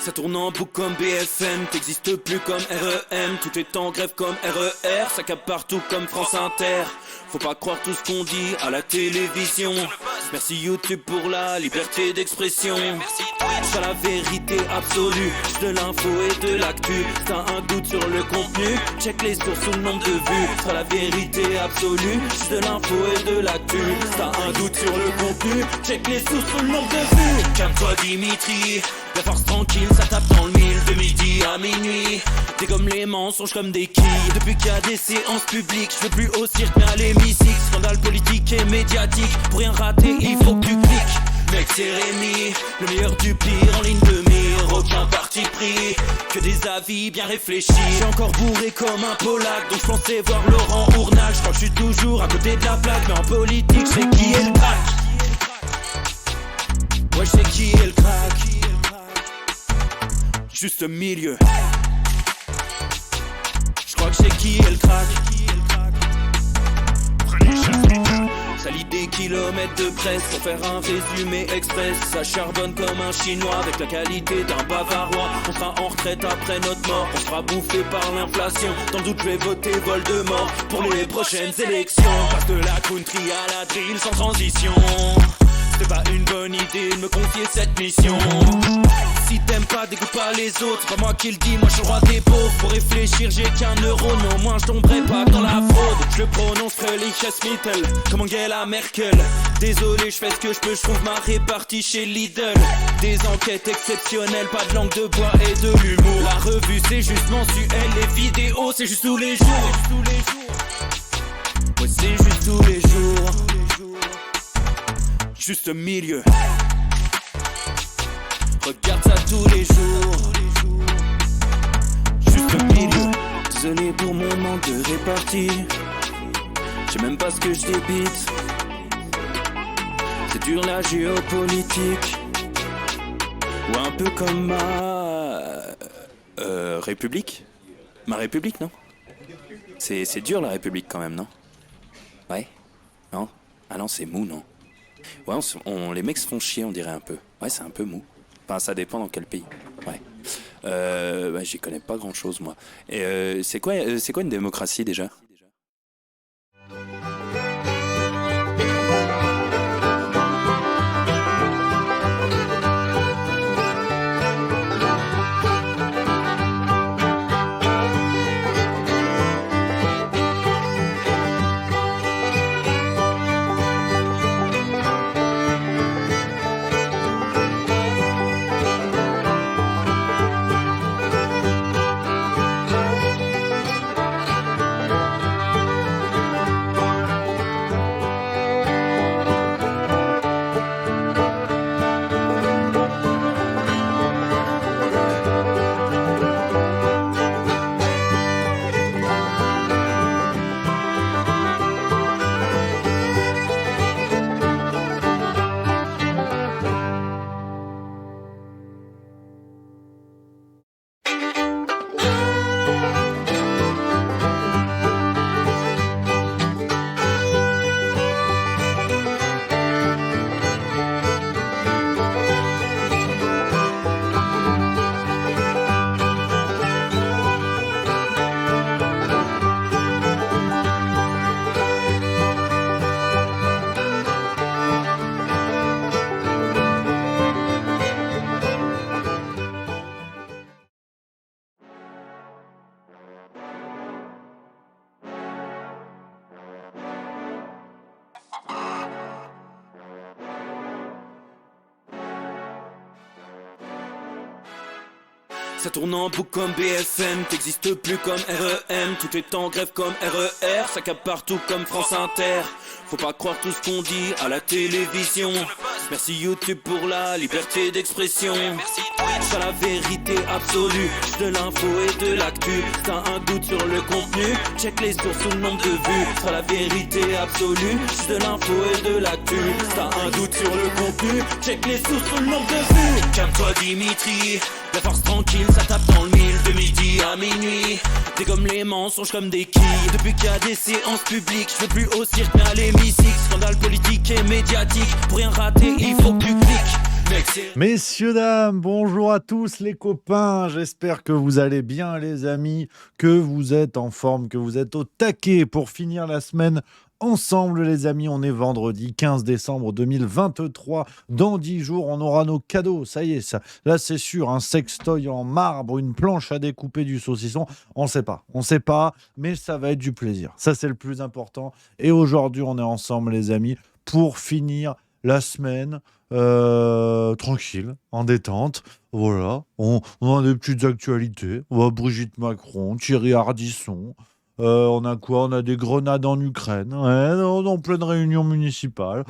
Ça tourne en boucle comme BFM, t'existes plus comme REM. Tout est en grève comme RER, ça capte partout comme France Inter. Faut pas croire tout ce qu'on dit à la télévision. Merci YouTube pour la liberté d'expression. C'est la vérité absolue, de l'info et de l'actu. T'as un doute sur le contenu, check les sources ou le nombre de vues. C'est la vérité absolue, de l'info et de l'actu. T'as un doute sur le contenu, check les sources ou le nombre de vues. Calme-toi Dimitri, la force tranquille, ça tape dans le mille. De midi à minuit, dégomme les mensonges comme des quilles. Depuis qu'il y a des séances publiques, je veux plus au cirque mais à l'hémicycle. Scandale politique et médiatique, pour rien rater il faut que tu cliques. Mec c'est Rémi, le meilleur du pire en ligne de mire. Aucun parti pris, que des avis bien réfléchis. J'suis encore bourré comme un Polac, donc j'pensais voir Laurent Ournac. J'crois que j'suis toujours à côté de la plaque, mais en politique j'sais qui est le crack. Ouais j'sais qui est le crack. Juste milieu. J'crois que j'sais qui est le crack. Ça lit des kilomètres de presse pour faire un résumé express. Ça charbonne comme un chinois avec la qualité d'un bavarois. On sera en retraite après notre mort, on sera bouffé par l'inflation. Dans le doute je vais voter Voldemort pour les prochaines élections. Passe de la country à la drill sans transition. C'était pas une bonne idée de me confier cette mission. Si t'aimes pas, dégoûte pas les autres. C'est pas moi qui le dis, moi je suis le roi des pauvres. Pour réfléchir, j'ai qu'un euro, non, moi je tomberai pas dans la fraude. Je le prononcerai Lichesmittel, comme Angela Merkel. Désolé, je fais ce que je peux, je trouve ma répartie chez Lidl. Des enquêtes exceptionnelles, pas de langue de bois et de l'humour. La revue c'est juste mensuel, les vidéos c'est juste tous les jours. Ouais, c'est juste tous les jours. Juste milieu. Regarde ça tous les jours. Juste milieu. Désolé pour mon manque de répartie. Je sais même pas ce que je débite. C'est dur la géopolitique. Ou un peu comme ma... République. Ma République, non? C'est dur la République quand même, non? Ouais? Non? Ah non, c'est mou, non? Ouais, les mecs se font chier, on dirait un peu. Ouais, c'est un peu mou. Enfin, ça dépend dans quel pays. Ouais. Bah, j'y connais pas grand-chose, moi. Et c'est quoi une démocratie, déjà ? Ça tourne en boucle comme BFM, t'existes plus comme REM. Tout est en grève comme RER, ça capte partout comme France Inter. Faut pas croire tout ce qu'on dit à la télévision. Merci YouTube pour la liberté d'expression. C'est la vérité absolue, de l'info et de l'actu. T'as un doute sur le contenu, check les sources ou le nombre de vues. C'est la vérité absolue, de l'info et de l'actu. T'as un doute sur le contenu, check les sources ou le nombre de vues. Calme-toi Dimitri, la force tranquille, ça tape dans le mille. De midi à minuit, dégomme les mensonges comme des quilles. Depuis qu'il y a des séances publiques, je veux plus au cirque mais à l'hémicycle. Scandale politique et médiatique, pour rien rater il faut que tu cliques. Mec Messieurs, dames, bonjour à tous les copains, j'espère que vous allez bien les amis, que vous êtes en forme, que vous êtes au taquet pour finir la semaine ensemble les amis. On est vendredi 15 décembre 2023, dans 10 jours on aura nos cadeaux, ça y est, ça, là c'est sûr, un sextoy en marbre, une planche à découper, du saucisson, on sait pas, mais ça va être du plaisir, ça c'est le plus important. Et aujourd'hui on est ensemble les amis pour finir la semaine tranquille, en détente. Voilà, on a des petites actualités. On a Brigitte Macron, Thierry Ardisson. On a quoi? On a des grenades en Ukraine. Ouais, en pleine réunion municipale.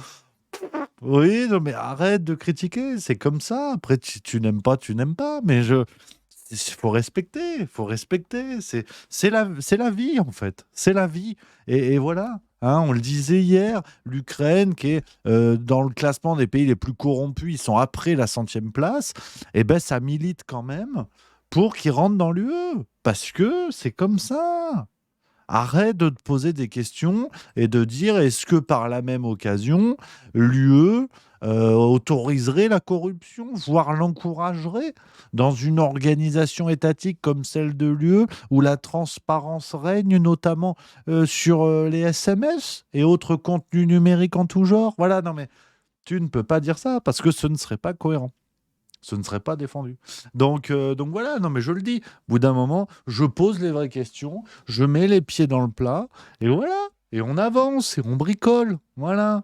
Oui, non, mais arrête de critiquer. C'est comme ça. Après, tu n'aimes pas, tu n'aimes pas. Mais il faut respecter, faut respecter. C'est la vie, en fait. C'est la vie. Et voilà. Hein, on le disait hier, l'Ukraine, qui est dans le classement des pays les plus corrompus, ils sont après la 100e place, et ben ça milite quand même pour qu'ils rentrent dans l'UE. Parce que c'est comme ça. Arrête de te poser des questions et de dire est-ce que par la même occasion, l'UE autoriserait la corruption, voire l'encouragerait dans une organisation étatique comme celle de l'UE, où la transparence règne, notamment sur les SMS et autres contenus numériques en tout genre. Voilà, non mais tu ne peux pas dire ça parce que ce ne serait pas cohérent. Ce ne serait pas défendu. Donc voilà, non mais je le dis, au bout d'un moment, je pose les vraies questions, je mets les pieds dans le plat, et voilà, et on avance, et on bricole, voilà.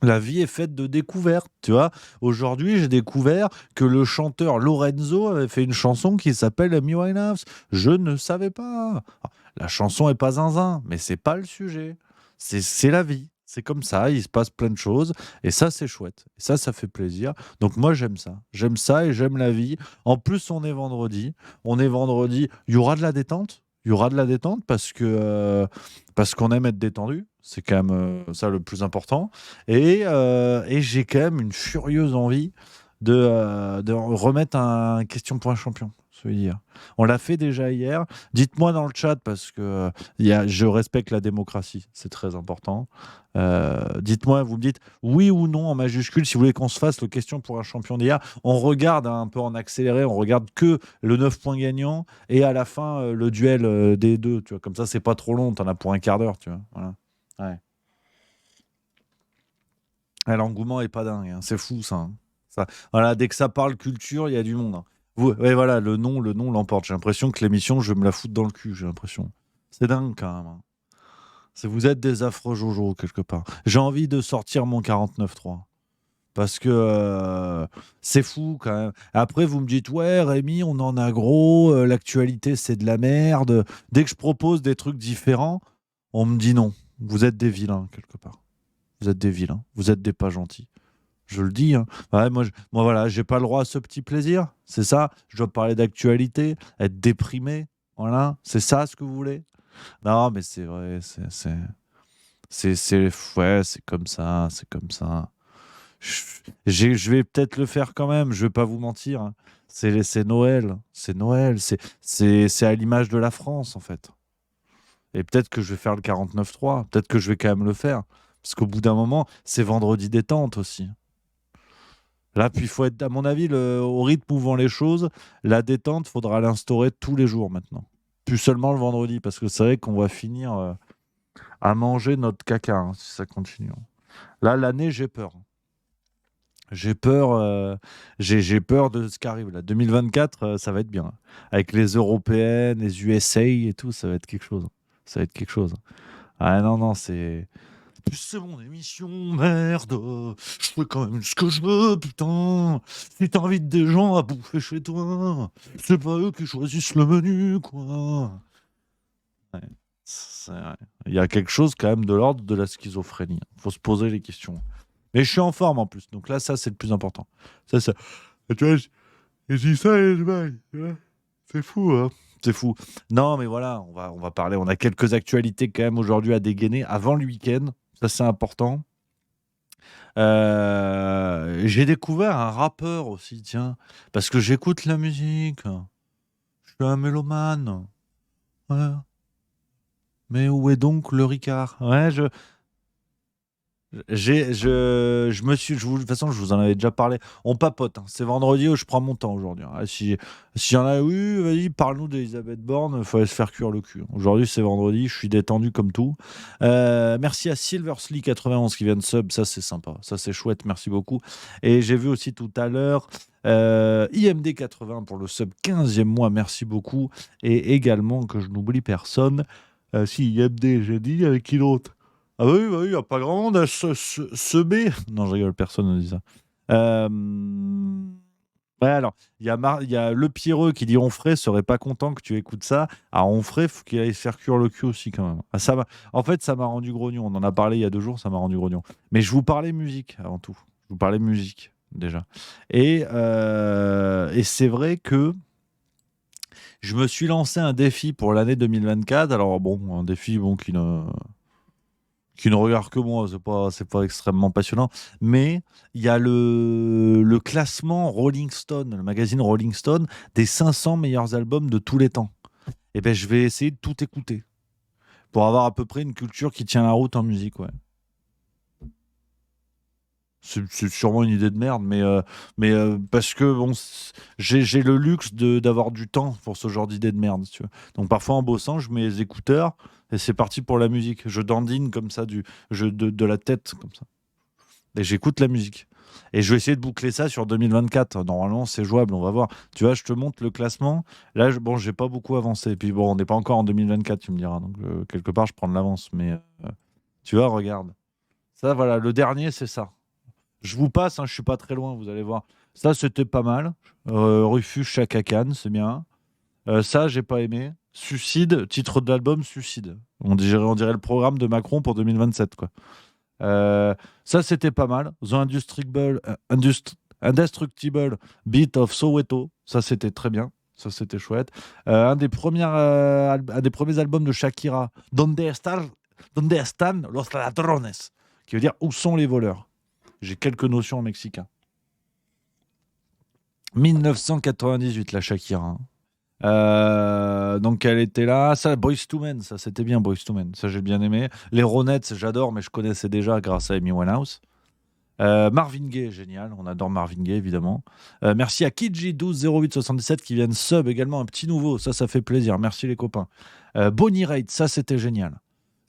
La vie est faite de découvertes, tu vois. Aujourd'hui, j'ai découvert que le chanteur Lorenzo avait fait une chanson qui s'appelle Amy Winehouse. Je ne savais pas. La chanson est pas zinzin, mais c'est pas le sujet. C'est la vie. C'est comme ça, il se passe plein de choses. Et ça, c'est chouette. Et ça fait plaisir. Donc moi, j'aime ça. J'aime ça et j'aime la vie. En plus, on est vendredi. On est vendredi. Il y aura de la détente. Il y aura de la détente parce qu'on aime être détendu. C'est quand même ça le plus important. Et j'ai quand même une furieuse envie de remettre un question pour un champion. Ce hier. On l'a fait déjà hier. Dites-moi dans le chat parce que je respecte la démocratie, c'est très important. Dites-moi, vous me dites oui ou non en majuscule si vous voulez qu'on se fasse le question pour un champion d'hier. On regarde un peu en accéléré, on regarde que le 9 points gagnant et à la fin le duel des deux. Tu vois, comme ça, c'est pas trop long, t'en as pour un quart d'heure. Tu vois, voilà. Ouais. Ah, l'engouement est pas dingue, hein. C'est fou ça, hein. Ça. Voilà, dès que ça parle culture, il y a du monde, hein. Ouais, voilà, le nom l'emporte. J'ai l'impression que l'émission, je vais me la foutre dans le cul, j'ai l'impression. C'est dingue quand même, hein. Vous êtes des affreux Jojo quelque part. J'ai envie de sortir mon 49.3. Parce que c'est fou quand même. Après, vous me dites, ouais, Rémi, on en a gros, l'actualité c'est de la merde. Dès que je propose des trucs différents, on me dit non. Vous êtes des vilains quelque part. Vous êtes des vilains. Vous êtes des pas gentils. Je le dis, hein. Ouais, moi, voilà, j'ai pas le droit à ce petit plaisir. C'est ça. Je dois parler d'actualité, être déprimé. Voilà. C'est ça ce que vous voulez? Non, mais c'est vrai. Ouais, c'est comme ça. C'est comme ça. Je vais peut-être le faire quand même. Je vais pas vous mentir, hein. C'est Noël. C'est Noël. C'est à l'image de la France, en fait. Et peut-être que je vais faire le 49.3. Peut-être que je vais quand même le faire. Parce qu'au bout d'un moment, c'est vendredi détente aussi. Là, puis il faut être, à mon avis, au rythme où vont les choses, la détente, faudra l'instaurer tous les jours maintenant. Plus seulement le vendredi, parce que c'est vrai qu'on va finir à manger notre caca, hein, si ça continue. Là, l'année, j'ai peur. J'ai peur, j'ai peur de ce qui arrive là. 2024, ça va être bien. Avec les européennes, les USA et tout, ça va être quelque chose. Ça va être quelque chose. Ah non, non, c'est mon émission, merde. Je fais quand même ce que je veux, putain. Si t'invites des gens à bouffer chez toi, c'est pas eux qui choisissent le menu, quoi. Ouais, ouais. Il y a quelque chose quand même de l'ordre de la schizophrénie. Faut se poser les questions. Mais je suis en forme en plus, donc là, ça, c'est le plus important. Ça. Tu vois, je dis ça et je baille, tu vois. C'est fou, hein. C'est fou. Non, mais voilà, on va parler. On a quelques actualités quand même aujourd'hui à dégainer avant le week-end. Ça, c'est important. J'ai découvert un rappeur aussi, tiens, parce que j'écoute la musique. Je suis un mélomane. Ouais. Mais où est donc le Ricard? Ouais, De toute façon, je vous en avais déjà parlé. On papote, hein. C'est vendredi où je prends mon temps aujourd'hui, hein. S'il y en a, oui, vas-y, parle-nous d'Elisabeth Borne. Il faut aller se faire cuire le cul. Aujourd'hui, c'est vendredi, je suis détendu comme tout. Merci à Silversly91 qui vient de sub. Ça, c'est sympa. Ça, c'est chouette. Merci beaucoup. Et j'ai vu aussi tout à l'heure IMD80 pour le sub 15e mois. Merci beaucoup. Et également, que je n'oublie personne. Si, IMD, j'ai dit, avec qui l'autre? Ah bah oui, il n'y a pas grand monde à se B. Non, je rigole, personne ne dit ça. Euh, Ouais, alors, il y a le Pierreux qui dit Onfray serait pas content que tu écoutes ça. À Onfray, faut qu'il aille se faire cuire le cul aussi quand même. En fait, ça m'a rendu grognon. On en a parlé il y a 2 jours, ça m'a rendu grognon. Mais je vous parlais musique avant tout. Je vous parlais musique déjà. Et c'est vrai que je me suis lancé un défi pour l'année 2024. Alors bon, un défi bon, qui ne regarde que moi, c'est pas extrêmement passionnant. Mais il y a le classement Rolling Stone, le magazine Rolling Stone, des 500 meilleurs albums de tous les temps. Et ben, je vais essayer de tout écouter pour avoir à peu près une culture qui tient la route en musique, ouais. C'est sûrement une idée de merde, mais parce que bon, j'ai le luxe d'avoir du temps pour ce genre d'idée de merde, si tu veux. Donc parfois en bossant, je mets les écouteurs et c'est parti pour la musique. Je dandine comme ça, de la tête, comme ça. Et j'écoute la musique. Et je vais essayer de boucler ça sur 2024. Normalement, c'est jouable, on va voir. Tu vois, je te montre le classement. Là, bon, j'ai pas beaucoup avancé. Et puis bon, on n'est pas encore en 2024, tu me diras. Donc quelque part, je prends de l'avance. Mais tu vois, regarde. Ça, voilà, le dernier, c'est ça. Je vous passe, hein, je suis pas très loin, vous allez voir. Ça, c'était pas mal. Rufus Chaka Khan, c'est bien. Ça, j'ai pas aimé. Suicide, titre de l'album, Suicide. On dirait le programme de Macron pour 2027, quoi. Ça, c'était pas mal. Indestructible Beat of Soweto. Ça, c'était très bien. Ça, c'était chouette. Un des premiers albums de Shakira, Donde están los ladrones, qui veut dire où sont les voleurs. J'ai quelques notions en mexicain. 1998, la Shakira, hein. Donc elle était là. Ça, Boyz II Men, ça c'était bien, Boyz II Men. Ça j'ai bien aimé. Les Ronettes, j'adore, mais je connaissais déjà grâce à Amy Winehouse. Marvin Gaye, génial. On adore Marvin Gaye, évidemment. Merci à Kiji120877 qui vient de sub également. Un petit nouveau, ça fait plaisir. Merci les copains. Bonnie Raitt, ça c'était génial.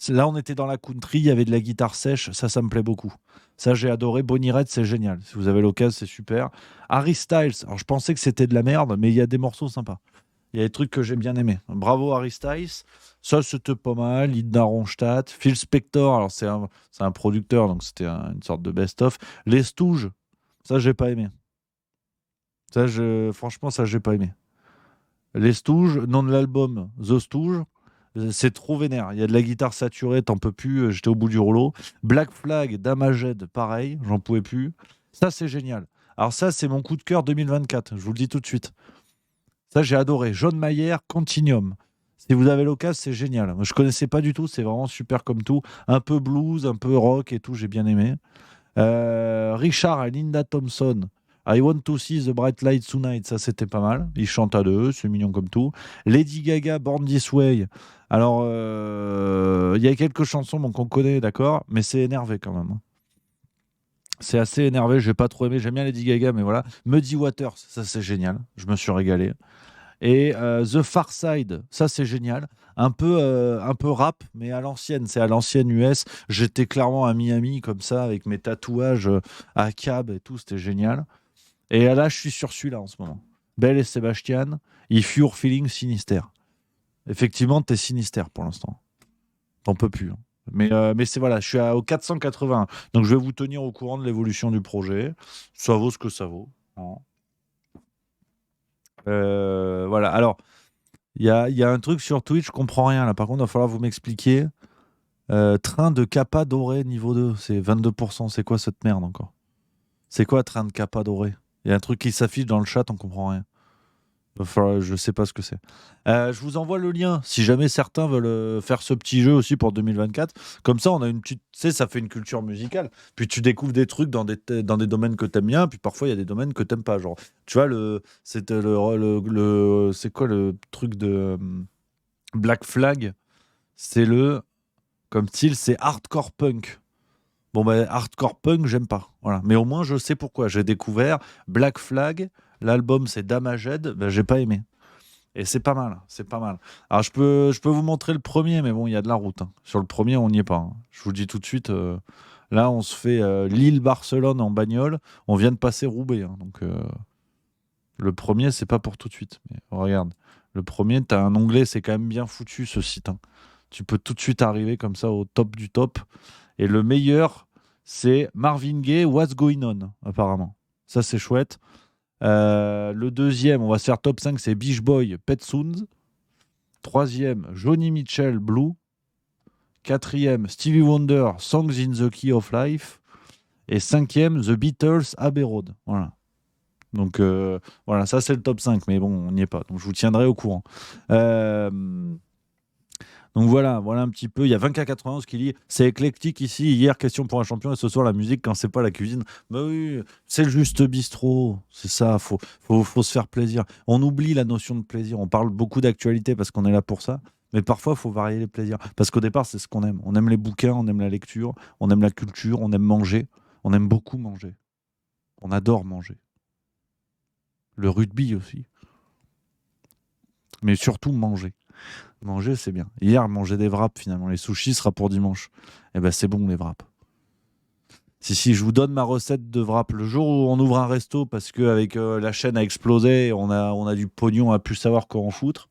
Là, on était dans la country, il y avait de la guitare sèche, ça me plaît beaucoup. Ça, j'ai adoré. Bonnie Raitt, c'est génial. Si vous avez l'occasion, c'est super. Harry Styles, alors je pensais que c'était de la merde, mais il y a des morceaux sympas. Il y a des trucs que j'ai bien aimés. Bravo Harry Styles. Ça, c'était pas mal. Linda Ronstadt. Phil Spector, alors c'est un producteur, donc c'était une sorte de best-of. Les Stooges, ça, j'ai pas aimé. Franchement, ça, j'ai pas aimé. Les Stooges, nom de l'album, The Stooges. C'est trop vénère. Il y a de la guitare saturée, t'en peux plus. J'étais au bout du rouleau. Black Flag, Damaged, pareil, j'en pouvais plus. Ça, c'est génial. Alors, ça, c'est mon coup de cœur 2024. Je vous le dis tout de suite. Ça, j'ai adoré. John Mayer, Continuum. Si vous avez l'occasion, c'est génial. Moi, je connaissais pas du tout. C'est vraiment super comme tout. Un peu blues, un peu rock et tout. J'ai bien aimé. Richard et Linda Thompson. I Want to See the Bright Light Tonight, ça c'était pas mal. Ils chantent à deux, c'est mignon comme tout. Lady Gaga, Born This Way. Alors, il y a quelques chansons bon, qu'on connaît, d'accord, mais c'est énervé quand même. C'est assez énervé, j'ai pas trop aimé. J'aime bien Lady Gaga, mais voilà. Muddy Waters, ça c'est génial. Je me suis régalé. Et The Far Side, ça c'est génial. Un peu rap, mais à l'ancienne. C'est à l'ancienne US. J'étais clairement à Miami, comme ça, avec mes tatouages à cab et tout. C'était génial. Et là, je suis sur celui-là en ce moment. Belle et Sébastien, If You're Feeling Sinister. Effectivement, t'es Sinister pour l'instant. T'en peux plus, hein. Mais c'est voilà, je suis au 480. Donc je vais vous tenir au courant de l'évolution du projet. Ça vaut ce que ça vaut, hein. Voilà. Alors, il y a un truc sur Twitch, je comprends rien là. Par contre, il va falloir vous m'expliquer. Train de Kappa doré niveau 2, c'est 22%. C'est quoi cette merde encore? C'est quoi train de Kappa doré? Il y a un truc qui s'affiche dans le chat, on comprend rien. Je sais pas ce que c'est. Je vous envoie le lien si jamais certains veulent faire ce petit jeu aussi pour 2024. Comme ça, on a une petite. Tu sais, ça fait une culture musicale. Puis tu découvres des trucs dans des domaines que t'aimes bien. Puis parfois, il y a des domaines que t'aimes pas. Genre, tu vois, c'est quoi le truc de Black Flag? C'est comme style, c'est hardcore punk. Bon, bah, hardcore punk, j'aime pas. Voilà. Mais au moins, je sais pourquoi. J'ai découvert Black Flag. L'album, c'est Damaged. Ben, j'ai pas aimé. Et c'est pas mal. C'est pas mal. Alors, je peux vous montrer le premier, mais bon, il y a de la route, hein. Sur le premier, on n'y est pas, hein. Je vous le dis tout de suite. Là, on se fait Lille-Barcelone en bagnole. On vient de passer Roubaix, hein. Donc, le premier, c'est pas pour tout de suite. Mais regarde. Le premier, t'as un onglet. C'est quand même bien foutu, ce site, hein. Tu peux tout de suite arriver comme ça au top du top. Et le meilleur, c'est Marvin Gaye, What's Going On, apparemment. Ça, c'est chouette. Le deuxième, on va se faire top 5, c'est Beach Boy, Pet Sounds. Troisième, Johnny Mitchell, Blue. Quatrième, Stevie Wonder, Songs in the Key of Life. Et cinquième, The Beatles, Abbey Road. Voilà. Donc, voilà, ça, c'est le top 5, mais bon, on n'y est pas. Donc, je vous tiendrai au courant. Euh, Donc voilà un petit peu. Il y a 20K91 qui dit c'est éclectique ici. Hier, question pour un champion et ce soir, la musique quand c'est pas la cuisine. Bah oui, c'est le juste bistrot. C'est ça, faut se faire plaisir. On oublie la notion de plaisir. On parle beaucoup d'actualité parce qu'on est là pour ça. Mais parfois, il faut varier les plaisirs. Parce qu'au départ, c'est ce qu'on aime. On aime les bouquins, on aime la lecture, on aime la culture, on aime manger. On aime beaucoup manger. On adore manger. Le rugby aussi. Mais surtout manger. Manger, c'est bien. Hier, manger des wraps, finalement. Les sushis sera pour dimanche. Eh ben, c'est bon, les wraps. Si, je vous donne ma recette de wraps. Le jour où on ouvre un resto, parce qu'avec la chaîne a explosé, on a du pognon à plus savoir quoi en foutre.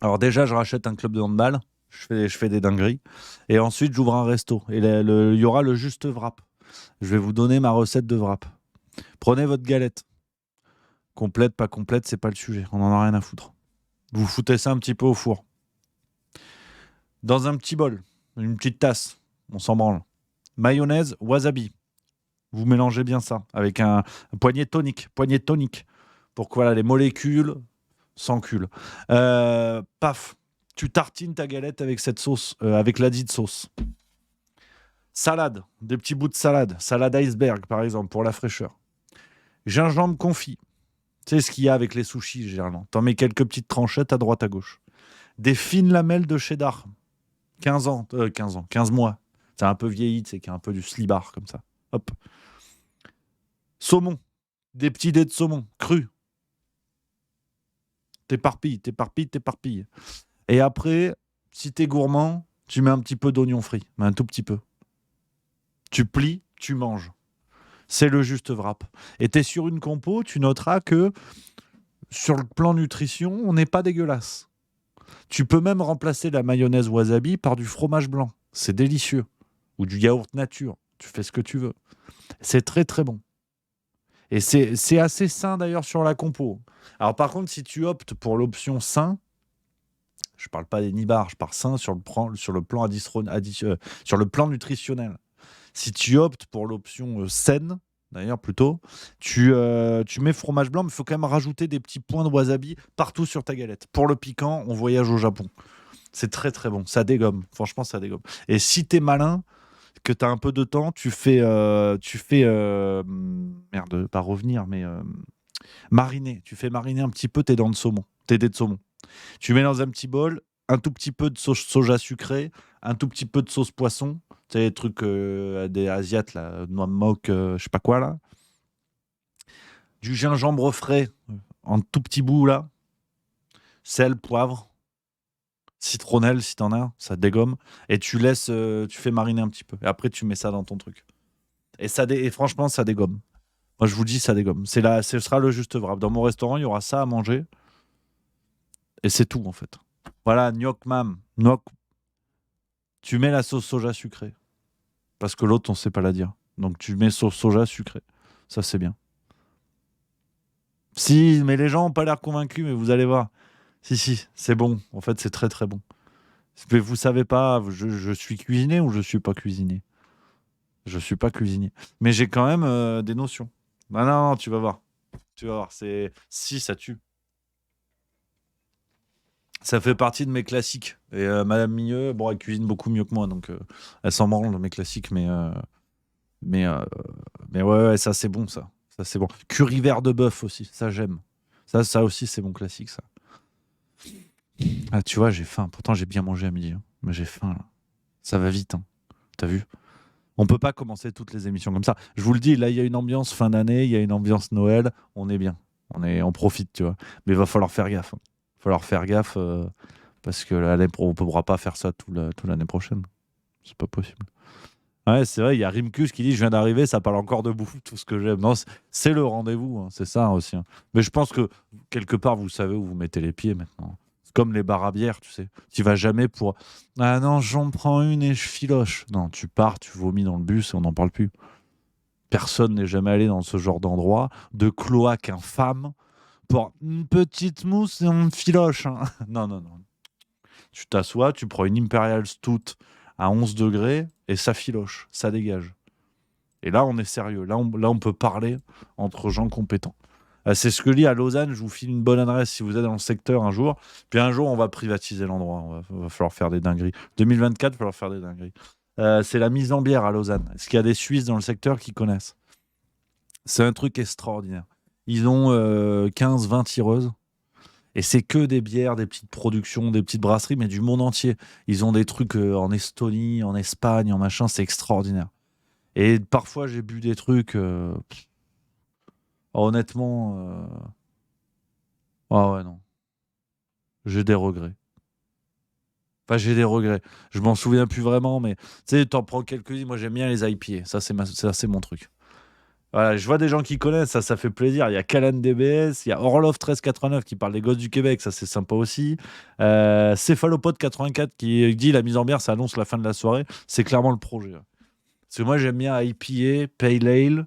Alors déjà, je rachète un club de handball. Je fais des dingueries. Et ensuite, j'ouvre un resto. Et il y aura le juste wrap. Je vais vous donner ma recette de wrap. Prenez votre galette. Complète, pas complète, c'est pas le sujet. On en a rien à foutre. Vous foutez ça un petit peu au four. Dans un petit bol, une petite tasse, on s'en branle. Mayonnaise, wasabi. Vous mélangez bien ça avec un poignet tonique. Pour que voilà, les molécules s'enculent. Paf, tu tartines ta galette avec cette sauce, avec la dite sauce. Salade, des petits bouts de salade. Salade iceberg, par exemple, pour la fraîcheur. Gingembre confit. Tu sais ce qu'il y a avec les sushis, généralement. T'en mets quelques petites tranchettes à droite à gauche. Des fines lamelles de cheddar. 15 mois. C'est un peu vieilli, c'est qu'il y a un peu du slibar comme ça. Hop. Saumon. Des petits dés de saumon, crus. T'éparpilles. Et après, si t'es gourmand, tu mets un petit peu d'oignon frit, mais un tout petit peu. Tu plies, tu manges. C'est le juste wrap. Et t'es sur une compo, tu noteras que sur le plan nutrition, on n'est pas dégueulasse. Tu peux même remplacer la mayonnaise wasabi par du fromage blanc. C'est délicieux. Ou du yaourt nature. Tu fais ce que tu veux. C'est très très bon. Et c'est assez sain d'ailleurs sur la compo. Alors par contre, si tu optes pour l'option sain, je parle pas des nibards, je parle sain sur le plan nutritionnel. Si tu optes pour l'option saine, d'ailleurs plutôt, tu mets fromage blanc, mais il faut quand même rajouter des petits points de wasabi partout sur ta galette. Pour le piquant, on voyage au Japon. C'est très très bon, ça dégomme, franchement ça dégomme. Et si t'es malin, que t'as un peu de temps, tu fais merde, pas revenir, mais mariner. Tu fais mariner un petit peu tes dents de saumon, tes dés de saumon. Tu mets dans un petit bol un tout petit peu de sauce soja sucrée, un tout petit peu de sauce poisson, tu sais, les trucs des Asiates, là, noix de moque, je sais pas quoi, là. Du gingembre frais, en tout petit bout, là. Sel, poivre, citronnelle, si t'en as, ça dégomme. Et tu laisses, tu fais mariner un petit peu. Et après, tu mets ça dans ton truc. Et franchement, ça dégomme. Moi, je vous dis, ça dégomme. Ce sera le juste wrap. Dans mon restaurant, il y aura ça à manger. Et c'est tout, en fait. Voilà, gnocchi mam. Tu mets la sauce soja sucrée. Parce que l'autre, on ne sait pas la dire. Donc, tu mets sauce soja sucrée. Ça, c'est bien. Si, mais les gens n'ont pas l'air convaincus, mais vous allez voir. Si, c'est bon. En fait, c'est très, très bon. Mais vous savez pas, je suis cuisiné ou je suis pas cuisiné? Je suis pas cuisinier. Mais j'ai quand même des notions. Ah non, tu vas voir. Tu vas voir. Si, ça tue. Ça fait partie de mes classiques. Et Madame Migneux, bon, elle cuisine beaucoup mieux que moi, donc elle s'en branle de mes classiques, mais, euh, mais ouais, ça c'est bon, ça. Ça c'est bon. Curry vert de bœuf aussi, ça j'aime. Ça aussi c'est mon classique, ça. Ah, tu vois, j'ai faim. Pourtant j'ai bien mangé à midi, hein. Mais j'ai faim là. Ça va vite, hein. t'as vu? On peut pas commencer toutes les émissions comme ça. Je vous le dis, là, il y a une ambiance fin d'année, il y a une ambiance Noël, on est bien. On profite, tu vois. Mais il va falloir faire gaffe. Il va falloir faire gaffe parce que on ne pourra pas faire ça toute l'année prochaine. C'est pas possible. Ouais, c'est vrai, il y a Rimkus qui dit: je viens d'arriver, ça parle encore de bouffe, tout ce que j'aime. Non, c'est le rendez-vous, hein, c'est ça aussi. Hein. Mais je pense que quelque part, vous savez où vous mettez les pieds maintenant. C'est comme les bars à bière, tu sais. Tu vas jamais pour: ah non, j'en prends une et je filoche. Non, tu pars, tu vomis dans le bus et on n'en parle plus. Personne n'est jamais allé dans ce genre d'endroit, de cloaque infâme, pour une petite mousse et on filoche. Hein. Non, non, non. Tu t'assois, tu prends une Imperial Stout à 11 degrés et ça filoche, ça dégage. Et là, on est sérieux. Là, on peut parler entre gens compétents. C'est ce que je dis à Lausanne. Je vous file une bonne adresse si vous êtes dans le secteur un jour. Puis un jour, on va privatiser l'endroit. Il va falloir faire des dingueries. 2024, il va falloir faire des dingueries. C'est la mise en bière à Lausanne. Est-ce qu'il y a des Suisses dans le secteur qui connaissent? C'est un truc extraordinaire. Ils ont 15-20 tireuses. Et c'est que des bières, des petites productions, des petites brasseries, mais du monde entier. Ils ont des trucs en Estonie, en Espagne, en machin. C'est extraordinaire. Et parfois, j'ai bu des trucs... honnêtement... Ah ouais, non. J'ai des regrets. Enfin, j'ai des regrets. Je m'en souviens plus vraiment, mais... Tu sais, t'en prends quelques-unes. Moi, j'aime bien les IPA. Ça, c'est mon truc. Voilà, je vois des gens qui connaissent, ça fait plaisir. Il y a Callan DBS, il y a Orlov 1389 qui parle des gosses du Québec, ça c'est sympa aussi. Céphalopode 84 qui dit la mise en bière, ça annonce la fin de la soirée. C'est clairement le projet. Parce que moi j'aime bien IPA, Pale Ale.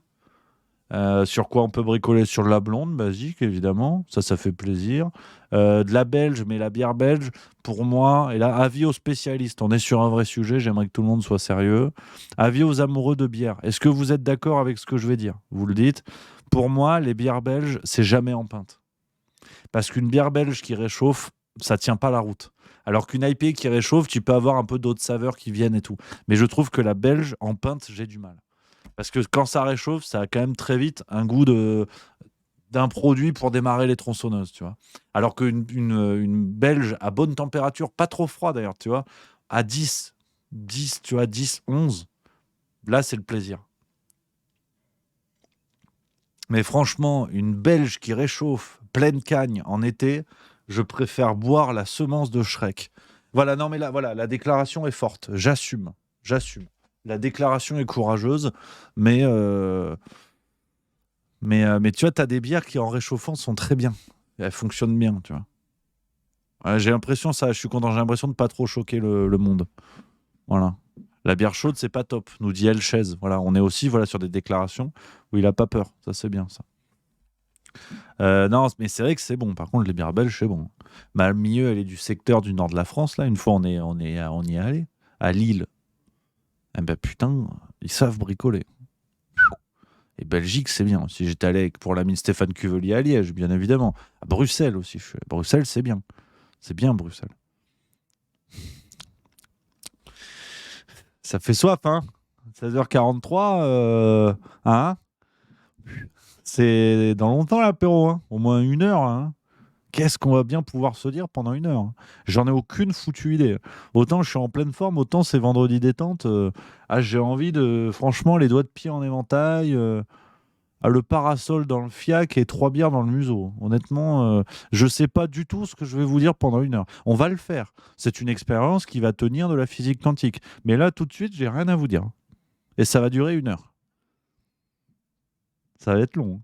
Sur quoi on peut bricoler? Sur de la blonde, basique évidemment, ça fait plaisir. De la belge, mais la bière belge, pour moi, et là, avis aux spécialistes, on est sur un vrai sujet, j'aimerais que tout le monde soit sérieux. Avis aux amoureux de bière, est-ce que vous êtes d'accord avec ce que je vais dire? Vous le dites. Pour moi, les bières belges, c'est jamais en pinte. Parce qu'une bière belge qui réchauffe, ça tient pas la route. Alors qu'une IPA qui réchauffe, tu peux avoir un peu d'autres saveurs qui viennent et tout. Mais je trouve que la belge, en pinte, j'ai du mal. Parce que quand ça réchauffe, ça a quand même très vite un goût d'un produit pour démarrer les tronçonneuses, tu vois. Alors qu'une belge à bonne température, pas trop froid d'ailleurs, tu vois, à 10, tu vois, 10, 11, là c'est le plaisir. Mais franchement, une belge qui réchauffe, pleine cagne en été, je préfère boire la semence de Shrek. Voilà, non mais là, voilà, la déclaration est forte. J'assume. La déclaration est courageuse, mais tu vois, tu as des bières qui en réchauffant sont très bien. Elles fonctionnent bien, tu vois. Ouais, j'ai l'impression, ça, je suis content, j'ai l'impression de pas trop choquer le monde. Voilà. La bière chaude, c'est pas top, nous dit Elchez. Voilà, on est aussi sur des déclarations où il a pas peur. Ça, c'est bien, ça. Non, mais c'est vrai que c'est bon. Par contre, les bières belges, c'est bon. Ma milieu, elle est du secteur du nord de la France, là. Une fois, on y est allé. À Lille. Eh ben putain, ils savent bricoler. Et Belgique, c'est bien. Si j'étais allé pour l'ami Stéphane Cuvelier à Liège, bien évidemment. À Bruxelles aussi. Bruxelles, c'est bien. C'est bien, Bruxelles. Ça fait soif, hein? 16h43, hein? C'est dans longtemps l'apéro, hein? Au moins 1 heure, hein? Qu'est-ce qu'on va bien pouvoir se dire pendant 1 heure, hein? J'en ai aucune foutue idée. Autant je suis en pleine forme, autant c'est vendredi détente. J'ai envie de, franchement, les doigts de pied en éventail, le parasol dans le fiac et 3 bières dans le museau. Honnêtement, je sais pas du tout ce que je vais vous dire pendant 1 heure. On va le faire. C'est une expérience qui va tenir de la physique quantique. Mais là, tout de suite, j'ai rien à vous dire. Et ça va durer 1 heure. Ça va être long, hein.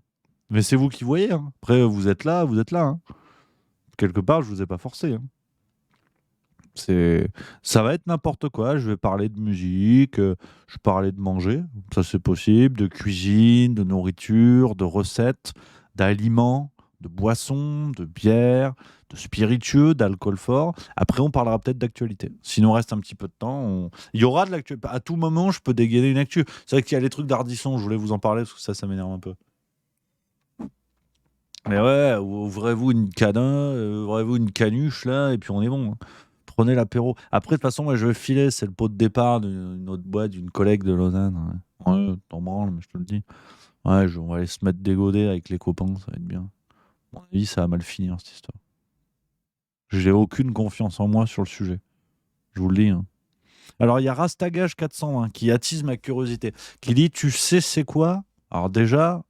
Mais c'est vous qui voyez, hein. Après, vous êtes là, hein. Quelque part, je vous ai pas forcé, hein. Ça va être n'importe quoi. Je vais parler de musique, je vais parler de manger, ça c'est possible, de cuisine, de nourriture, de recettes, d'aliments, de boissons, de bière, de spiritueux, d'alcool fort. Après, on parlera peut-être d'actualité. S'il nous reste un petit peu de temps, il y aura de l'actu. À tout moment, je peux dégainer une actu. C'est vrai qu'il y a les trucs d'Ardisson, je voulais vous en parler parce que ça m'énerve un peu. Mais ouais, ouvrez-vous une ouvrez-vous une canuche là, et puis on est bon, hein. Prenez l'apéro. Après, de toute façon, moi, je vais filer, c'est le pot de départ d'une autre boîte, d'une collègue de Lausanne. Ouais, t'en branles, mais je te le dis. Ouais, on va aller se mettre dégodé avec les copains, ça va être bien. À mon avis, ça va mal finir cette histoire. J'ai aucune confiance en moi sur le sujet. Je vous le dis, hein. Alors, il y a Rastagage 401 qui attise ma curiosité, qui dit, tu sais c'est quoi? Alors déjà,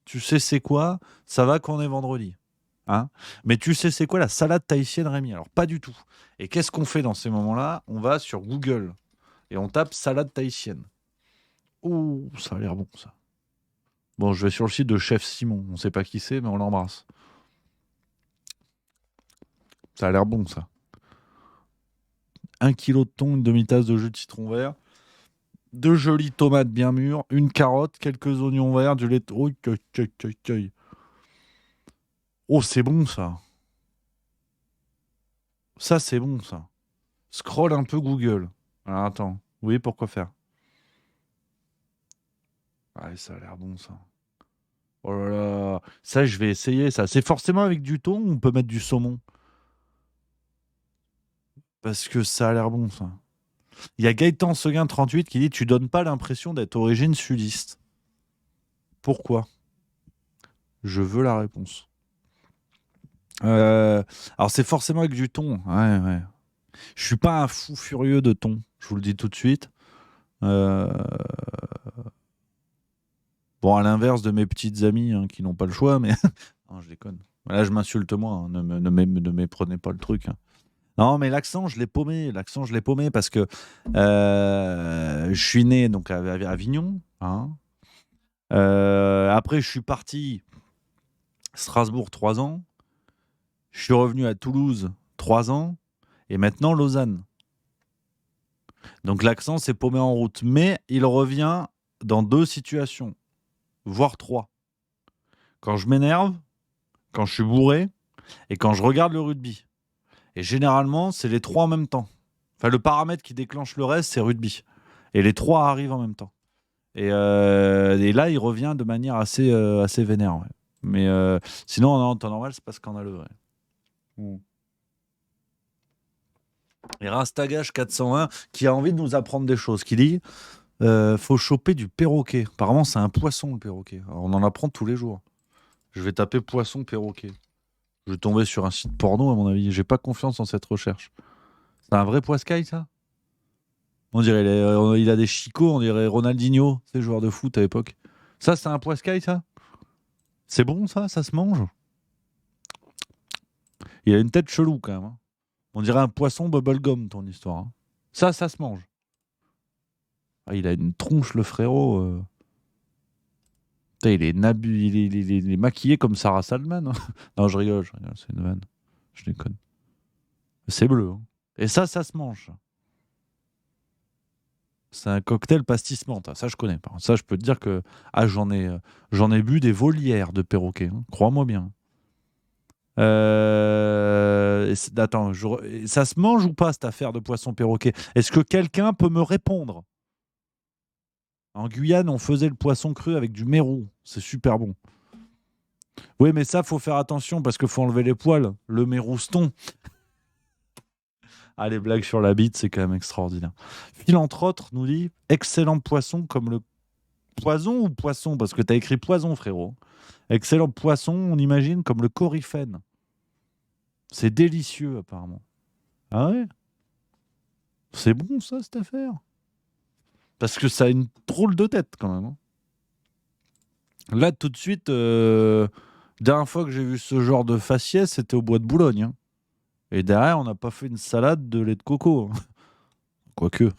tu sais c'est quoi? Ça va qu'on est vendredi. Hein, mais tu sais c'est quoi la salade tahitienne, Rémi? Alors, pas du tout. Et qu'est-ce qu'on fait dans ces moments-là? On va sur Google et on tape salade tahitienne. Ouh, ça a l'air bon, ça. Bon, je vais sur le site de Chef Simon. On sait pas qui c'est, mais on l'embrasse. Ça a l'air bon, ça. 1 kilo de thon, une demi-tasse de jus de citron vert, 2 jolies tomates bien mûres, une carotte, quelques oignons verts, du lait. Oh, oh, c'est bon, ça. Ça, c'est bon, ça. Scroll un peu Google. Alors, attends. Oui, pourquoi faire? Ouais, ça a l'air bon, ça. Oh là là. Ça, je vais essayer, ça. C'est forcément avec du thon ou on peut mettre du saumon? Parce que ça a l'air bon, ça. Il y a Gaëtan Seguin 38 qui dit tu donnes pas l'impression d'être origine sudiste. Pourquoi? Je veux la réponse. Euh, alors c'est forcément avec du thon. Ouais, ouais. Je suis pas un fou furieux de thon. Je vous le dis tout de suite. Euh, Bon, à l'inverse de mes petites amies hein, qui n'ont pas le choix, mais non, je déconne. Là, je m'insulte moi. Hein. Ne méprenez pas le truc. Hein. Non, mais l'accent, je l'ai paumé. L'accent, je l'ai paumé parce que je suis né donc à Avignon. Hein. Après, je suis parti Strasbourg 3 ans. Je suis revenu à Toulouse 3 ans. Et maintenant, Lausanne. Donc l'accent s'est paumé en route. Mais il revient dans 2 situations, voire 3. Quand je m'énerve, quand je suis bourré et quand je regarde le rugby. Et généralement, c'est les 3 en même temps. Enfin, le paramètre qui déclenche le reste, c'est rugby. Et les 3 arrivent en même temps. Et là, il revient de manière assez vénère. Ouais. Mais sinon, en temps normal, c'est parce qu'on a le vrai. Et Rastagage 401 qui a envie de nous apprendre des choses, qui dit faut choper du perroquet. Apparemment, c'est un poisson le perroquet. Alors, on en apprend tous les jours. Je vais taper poisson perroquet. Je vais tomber sur un site porno, à mon avis. J'ai pas confiance en cette recherche. C'est un vrai poiscaille, ça? On dirait il a des chicots, on dirait Ronaldinho, c'est joueur de foot à l'époque. Ça, c'est un poiscaille, ça? C'est bon, ça? Ça se mange? Il a une tête chelou, quand même. Hein. On dirait un poisson bubblegum, ton histoire. Hein. Ça se mange. Ah, il a une tronche, le frérot. Putain, il est maquillé comme Sarah Salman. Hein. Non, je rigole, c'est une vanne. Je déconne. C'est bleu. Hein. Et ça se mange. C'est un cocktail pastis menthe. Ça, je connais pas. Ça, je peux te dire que j'en ai bu des volières de perroquet. Hein. Crois-moi bien. Attends, ça se mange ou pas cette affaire de poisson perroquet? Est-ce que quelqu'un peut me répondre? En Guyane, on faisait le poisson cru avec du mérou. C'est super bon. Oui, mais ça, faut faire attention parce qu'il faut enlever les poils. Le mérouston. Ah, les blagues sur la bite, c'est quand même extraordinaire. Philanthrope nous dit excellent poisson comme le poison ou poisson? Parce que t'as écrit poison, frérot. Excellent poisson, on imagine, comme le coryphène. C'est délicieux, apparemment. Ah ouais? C'est bon, ça, cette affaire? Parce que ça a une drôle de tête, quand même. Hein. Là, tout de suite, dernière fois que j'ai vu ce genre de faciès, c'était au bois de Boulogne. Hein. Et derrière, on n'a pas fait une salade de lait de coco. Hein. Quoique.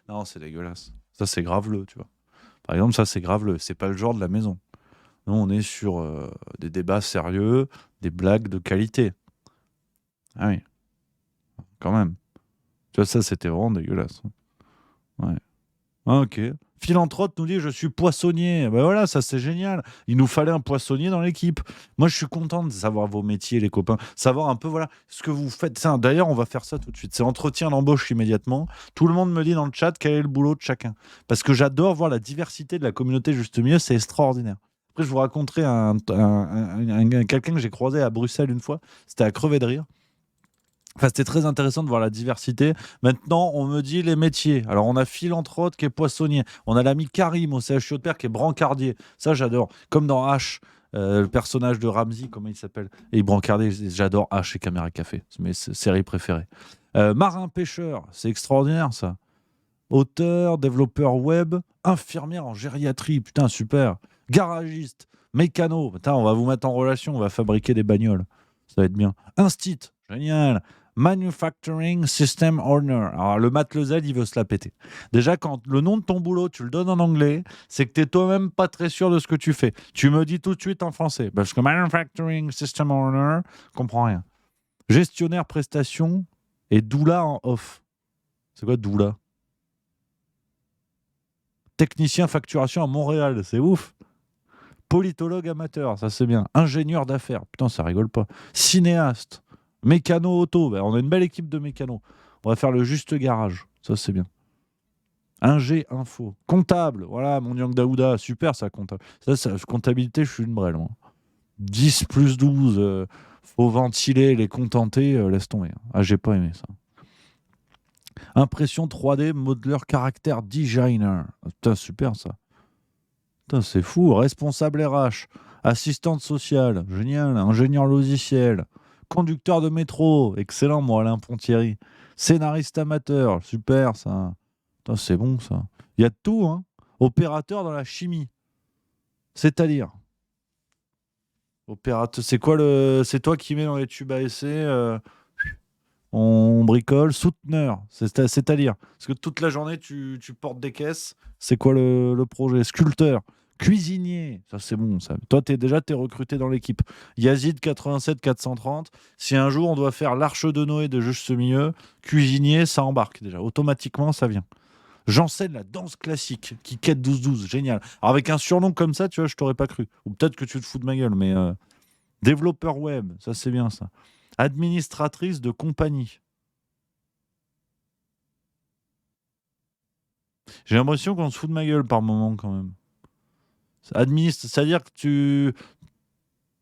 Non, c'est dégueulasse. Ça, c'est graveleux, tu vois. Par exemple, ça, c'est graveleux. C'est pas le genre de la maison. Nous, on est sur des débats sérieux, des blagues de qualité. Ah oui, quand même. Tu vois, ça, c'était vraiment dégueulasse. Ouais. Ah, ok. Philanthrope nous dit je suis poissonnier. Ben voilà, ça c'est génial. Il nous fallait un poissonnier dans l'équipe. Moi, je suis content de savoir vos métiers, les copains. Savoir un peu, voilà, ce que vous faites. D'ailleurs, on va faire ça tout de suite. C'est entretien d'embauche immédiatement. Tout le monde me dit dans le chat quel est le boulot de chacun. Parce que j'adore voir la diversité de la communauté Juste Milieu. C'est extraordinaire. Après, je vous raconterai quelqu'un que j'ai croisé à Bruxelles une fois. C'était à crever de rire. Enfin, c'était très intéressant de voir la diversité. Maintenant, on me dit les métiers. Alors, on a Philanthrope qui est poissonnier. On a l'ami Karim au CHU de Père qui est brancardier. Ça, j'adore. Comme dans H, le personnage de Ramsey, comment il s'appelle? Et brancardier, j'adore H et Caméra Café. C'est mes séries préférées. Marin-pêcheur, c'est extraordinaire ça. Auteur, développeur web, infirmière en gériatrie, putain, super. Garagiste, mécano, putain, on va vous mettre en relation, on va fabriquer des bagnoles. Ça va être bien. Instit, génial. Manufacturing System Owner. Alors, le Matt Lezel, il veut se la péter. Déjà, quand le nom de ton boulot, tu le donnes en anglais, c'est que tu es toi-même pas très sûr de ce que tu fais. Tu me dis tout de suite en français. Parce que Manufacturing System Owner, je comprends rien. Gestionnaire prestation et doula en off. C'est quoi doula? Technicien facturation à Montréal, c'est ouf. Politologue amateur, ça c'est bien. Ingénieur d'affaires, putain, ça rigole pas. Cinéaste, mécano auto, ben, on a une belle équipe de mécanos. On va faire le juste garage, ça c'est bien. Ingé info. Comptable, voilà, mon Yang Daouda, super ça, comptable. Ça, comptabilité, je suis une brêle. Moi. 10 plus 12, faut ventiler, les contenter, laisse tomber. Ah, j'ai pas aimé ça. Impression 3D, modeler caractère designer. Putain, super ça. Putain, c'est fou. Responsable RH, assistante sociale, génial. Ingénieur logiciel, conducteur de métro, excellent, moi, Alain Pontieri. Scénariste amateur, super ça. Putain, c'est bon ça. Il y a de tout, hein. Opérateur dans la chimie. C'est-à-dire opérateur, c'est quoi le. C'est toi qui mets dans les tubes à essai on bricole, souteneur, c'est-à-dire, parce que toute la journée tu portes des caisses, c'est quoi le projet? Sculpteur, cuisinier, ça c'est bon, ça. Toi t'es recruté dans l'équipe. Yazid 87 430, si un jour on doit faire l'arche de Noé de Juste ce Milieu, cuisinier, ça embarque déjà, automatiquement ça vient. J'enseigne la danse classique, qui quête 12-12, génial. Alors avec un surnom comme ça, tu vois, je t'aurais pas cru. Ou peut-être que tu te fous de ma gueule, mais développeur web, ça c'est bien ça. Administratrice de compagnie. J'ai l'impression qu'on se fout de ma gueule par moment quand même. C'est-à-dire que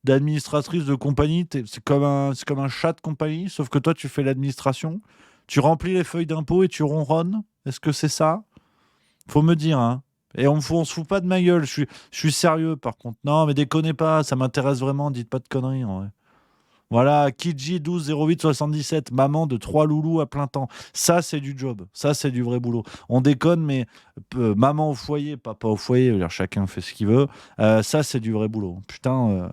d'administratrice de compagnie, c'est comme un chat de compagnie, sauf que toi tu fais l'administration, tu remplis les feuilles d'impôt et tu ronronnes. Est-ce que c'est ça? Faut me dire, hein. Et on se fout pas de ma gueule, je suis sérieux par contre. Non, mais déconnez pas, ça m'intéresse vraiment, dites pas de conneries en vrai. Voilà, Kiji 12 08 77, maman de 3 loulous à plein temps. Ça, c'est du job. Ça, c'est du vrai boulot. On déconne, mais maman au foyer, papa au foyer, je veux dire, chacun fait ce qu'il veut. Ça, c'est du vrai boulot. Putain,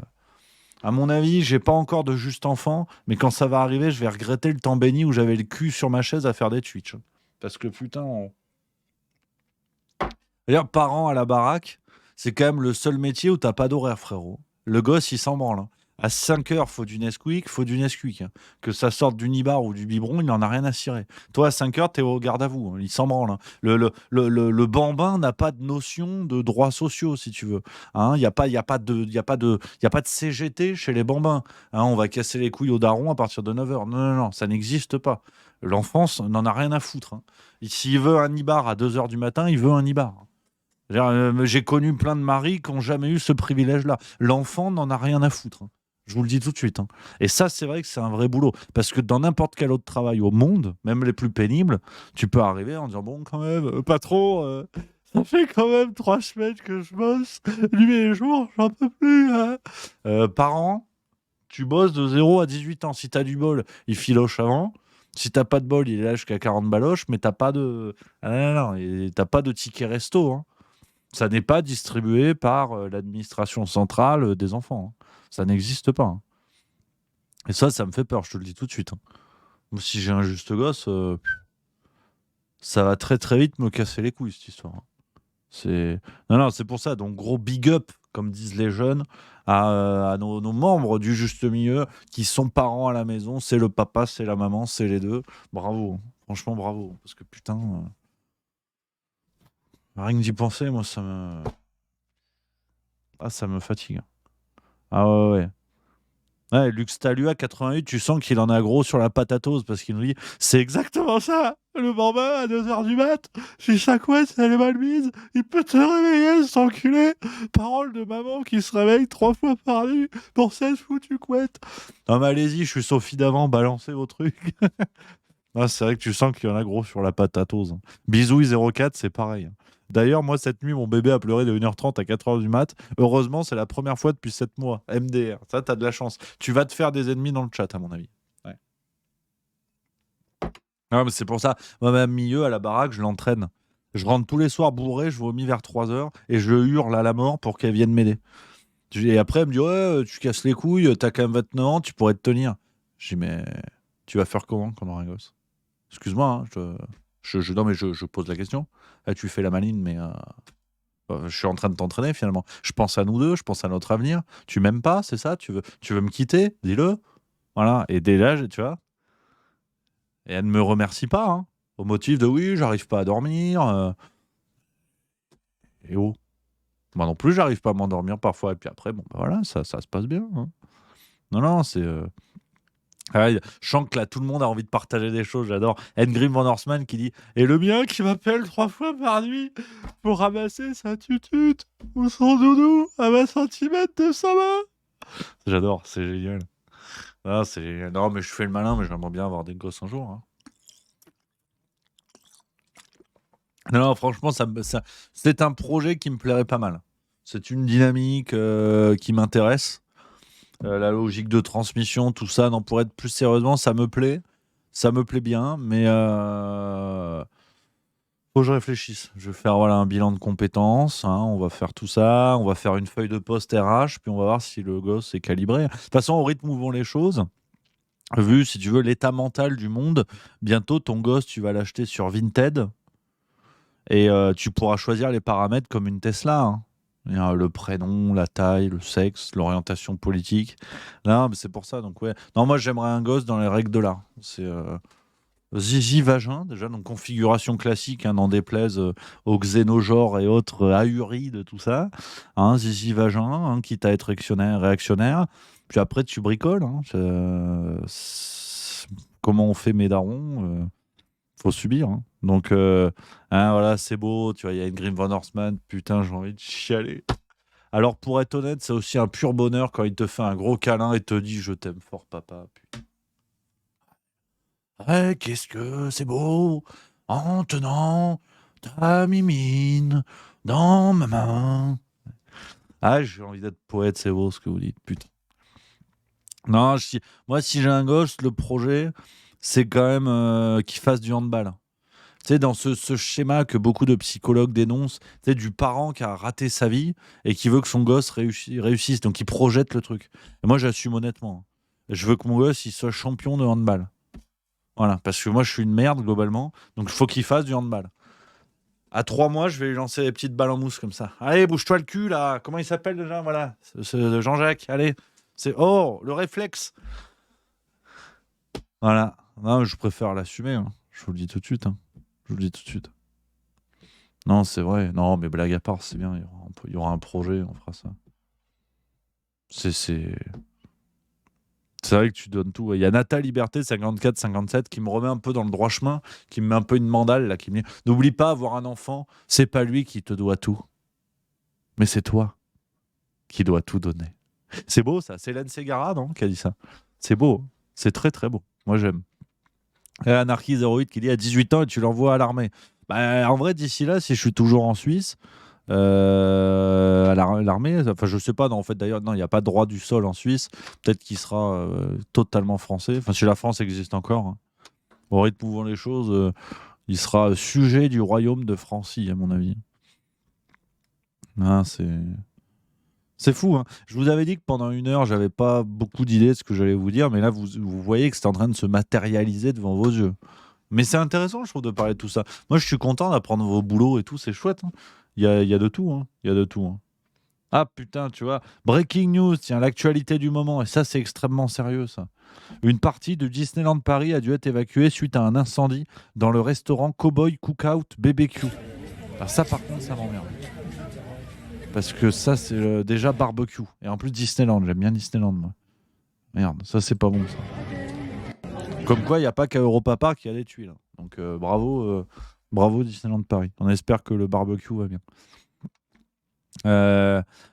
à mon avis, j'ai pas encore de juste enfant, mais quand ça va arriver, je vais regretter le temps béni où j'avais le cul sur ma chaise à faire des Twitch. Parce que putain. D'ailleurs, parents à la baraque, c'est quand même le seul métier où t'as pas d'horaire, frérot. Le gosse, il s'en branle. Hein. À 5 heures, faut du Nesquik, faut du Nesquik. Hein. Que ça sorte du Nibar ou du biberon, il n'en a rien à cirer. Toi, à 5 heures, t'es au garde à vous. Hein. Il s'en branle. Hein. Le bambin n'a pas de notion de droits sociaux, si tu veux. Il n'y a pas de CGT chez les bambins. Hein, on va casser les couilles aux darons à partir de 9 heures. Non, non, non, ça n'existe pas. L'enfance n'en a rien à foutre. Hein. S'il veut un Nibar à 2 heures du matin, il veut un Nibar. J'ai connu plein de maris qui n'ont jamais eu ce privilège-là. L'enfant n'en a rien à foutre. Hein. Je vous le dis tout de suite. Hein. Et ça, c'est vrai que c'est un vrai boulot. Parce que dans n'importe quel autre travail au monde, même les plus pénibles, tu peux arriver en disant, bon, quand même, pas trop, ça fait quand même 3 semaines que je bosse. Nuit et jour, j'en peux plus. Hein. Par an, tu bosses de 0 à 18 ans. Si tu as du bol, il filoche avant. Si t'as pas de bol, il est là jusqu'à 40 baloches, mais t'as pas de... Ah, non, non, non, t'as pas de ticket resto. Hein. Ça n'est pas distribué par l'administration centrale des enfants. Hein. Ça n'existe pas. Hein. Et ça me fait peur, je te le dis tout de suite. Hein. Si j'ai un juste gosse, ça va très très vite me casser les couilles, cette histoire. Hein. Non, non, c'est pour ça. Donc, gros big up, comme disent les jeunes, à nos membres du juste milieu qui sont parents à la maison. C'est le papa, c'est la maman, c'est les deux. Bravo. Franchement, bravo. Parce que putain... rien que d'y penser, moi, ça me fatigue. Ah ouais, ouais. Ouais, Lux Talua 88, tu sens qu'il en a gros sur la patatose parce qu'il nous dit c'est exactement ça, le bambin à 2h du mat, si sa couette elle est mal mise, il peut te réveiller, cet enculé. Parole de maman qui se réveille 3 fois par nuit pour cette foutue couette. Non mais allez-y, je suis Sophie d'avant, balancez vos trucs. Ah, c'est vrai que tu sens qu'il y en a gros sur la patatose. Hein. Bisouille 04, c'est pareil. Hein. D'ailleurs, moi, cette nuit, mon bébé a pleuré de 1h30 à 4h du mat. Heureusement, c'est la première fois depuis 7 mois. MDR. Ça, t'as de la chance. Tu vas te faire des ennemis dans le chat, à mon avis. Ouais. Non, mais c'est pour ça. Moi, ma milieu à la baraque, je l'entraîne. Je rentre tous les soirs bourré, je vomis vers 3 heures et je hurle à la mort pour qu'elle vienne m'aider. Et après, elle me dit ouais, tu casses les couilles, t'as quand même 29 ans, tu pourrais te tenir. Je dis mais tu vas faire comment quand on aura un gosse? Excuse-moi, hein, non, mais je pose la question. Tu fais la maline, mais je suis en train de t'entraîner finalement. Je pense à nous deux, je pense à notre avenir. Tu m'aimes pas, c'est ça? Tu veux me quitter? Dis-le. Voilà. Et dès là, tu vois. Et elle ne me remercie pas, hein, au motif de oui, j'arrive pas à dormir. Et oh, moi non plus, j'arrive pas à m'endormir parfois. Et puis après, bon, bah voilà, ça se passe bien, hein. Non, non, c'est. Je sens que là, tout le monde a envie de partager des choses. J'adore. Ngrim Van Horseman qui dit et le mien qui m'appelle 3 fois par nuit pour ramasser sa tutute ou son doudou à 20 centimètres de sa main. J'adore, c'est génial. Ah, c'est génial. Non, mais je fais le malin, mais j'aimerais bien avoir des gosses un jour, hein. Non, non, franchement, c'est un projet qui me plairait pas mal. C'est une dynamique qui m'intéresse. La logique de transmission, tout ça, non, pour être plus sérieusement, ça me plaît. Ça me plaît bien, mais faut que je réfléchisse. Je vais faire voilà, un bilan de compétences, hein, on va faire tout ça, on va faire une feuille de poste RH, puis on va voir si le gosse est calibré. De toute façon, au rythme où vont les choses, vu, si tu veux, l'état mental du monde, bientôt, ton gosse, tu vas l'acheter sur Vinted. Et tu pourras choisir les paramètres comme une Tesla, hein. Il y a le prénom, la taille, le sexe, l'orientation politique. Non, mais c'est pour ça. Donc ouais. Non, moi j'aimerais un gosse dans les règles de l'art. C'est zizi vagin déjà, donc configuration classique, hein, n'en déplaise aux xénogenres et autres ahuris de tout ça. Hein, zizi vagin, hein, quitte à être réactionnaire. Puis après tu bricoles, hein. Comment on fait mes darons, faut subir, hein. Donc, hein, voilà, c'est beau, tu vois, il y a une Grim Van Horseman, putain, j'ai envie de chialer. Alors, pour être honnête, c'est aussi un pur bonheur quand il te fait un gros câlin et te dit je t'aime fort, papa. Putain. Ouais, qu'est-ce que c'est beau en tenant ta mimine dans ma main. Ah, j'ai envie d'être poète, c'est beau ce que vous dites, putain. Non, moi, si j'ai un gosse, le projet, c'est quand même qu'il fasse du handball. Tu sais, dans ce schéma que beaucoup de psychologues dénoncent, tu sais, du parent qui a raté sa vie et qui veut que son gosse réussisse, donc il projette le truc. Et moi, j'assume honnêtement. Je veux que mon gosse, il soit champion de handball. Voilà, parce que moi, je suis une merde globalement, donc il faut qu'il fasse du handball. À 3 mois, je vais lui lancer des petites balles en mousse comme ça. Allez, bouge-toi le cul là. Comment il s'appelle déjà? Voilà, Jean-Jacques. Allez, c'est le réflexe. Voilà. Non, je préfère l'assumer, hein. Je vous le dis tout de suite, hein. Je vous le dis tout de suite. Non, c'est vrai. Non, mais blague à part, c'est bien. Il y aura un projet, on fera ça. C'est vrai que tu donnes tout. Il y a Nata Liberté 54-57 qui me remet un peu dans le droit chemin, qui me met un peu une mandale là, qui me dit n'oublie pas, avoir un enfant, c'est pas lui qui te doit tout, mais c'est toi qui dois tout donner. C'est beau ça. C'est Hélène Ségara, non, qui a dit ça. C'est beau. C'est très très beau. Moi j'aime. Et Anarchy 08 qui dit à 18 ans et tu l'envoies à l'armée. Bah, en vrai, d'ici là, si je suis toujours en Suisse, à l'armée, enfin je sais pas, non, en fait d'ailleurs, non, il n'y a pas de droit du sol en Suisse. Peut-être qu'il sera totalement français. Enfin, si la France existe encore, hein. Au rythme où vont les choses, il sera sujet du royaume de Francie, à mon avis. Ah, c'est fou, hein. Je vous avais dit que pendant 1 heure, j'avais pas beaucoup d'idées de ce que j'allais vous dire, mais là, vous voyez que c'est en train de se matérialiser devant vos yeux. Mais c'est intéressant, je trouve, de parler de tout ça. Moi, je suis content d'apprendre vos boulots et tout, c'est chouette, hein. Il y a de tout, hein. Il y a de tout, hein. Ah putain, tu vois, breaking news, tiens, l'actualité du moment, et ça, c'est extrêmement sérieux, ça. Une partie de Disneyland Paris a dû être évacuée suite à un incendie dans le restaurant Cowboy Cookout BBQ. Alors ça, par contre, ça m'emmerde. Parce que ça, c'est déjà barbecue. Et en plus, Disneyland, j'aime bien Disneyland, moi. Merde, ça, c'est pas bon, ça. Comme quoi, il n'y a pas qu'à Europa Park qu'il y a des tuiles. Donc bravo Disneyland Paris. On espère que le barbecue va bien.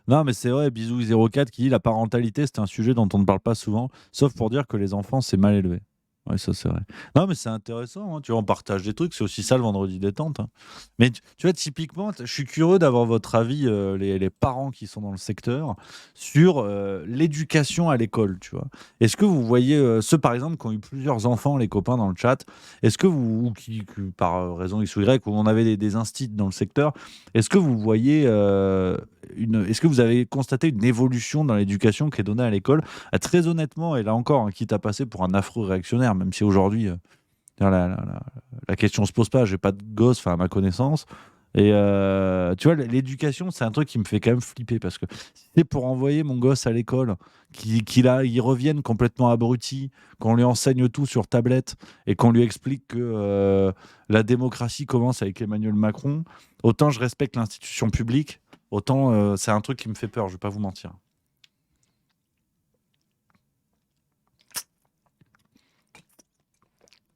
Non, mais c'est vrai, Bisou04 qui dit la parentalité, c'est un sujet dont on ne parle pas souvent, sauf pour dire que les enfants, c'est mal élevé. Ouais, ça c'est vrai. Non, mais c'est intéressant, hein, tu vois, on partage des trucs, c'est aussi ça le vendredi détente, hein. Mais tu vois, typiquement, je suis curieux d'avoir votre avis, les parents qui sont dans le secteur, sur l'éducation à l'école, tu vois. Est-ce que vous voyez, ceux par exemple qui ont eu plusieurs enfants, les copains dans le chat, est-ce que vous, ou qui, par raison X ou Y, où on avait des instits dans le secteur, est-ce que vous voyez, est-ce que vous avez constaté une évolution dans l'éducation qui est donnée à l'école? Très honnêtement, et là encore, hein, quitte à passer pour un affreux réactionnaire, même si aujourd'hui, la question se pose pas, j'ai pas de gosse, enfin, à ma connaissance. Et tu vois, l'éducation, c'est un truc qui me fait quand même flipper parce que si c'est pour envoyer mon gosse à l'école, il revienne complètement abruti, qu'on lui enseigne tout sur tablette et qu'on lui explique que la démocratie commence avec Emmanuel Macron, autant je respecte l'institution publique, autant c'est un truc qui me fait peur, je vais pas vous mentir.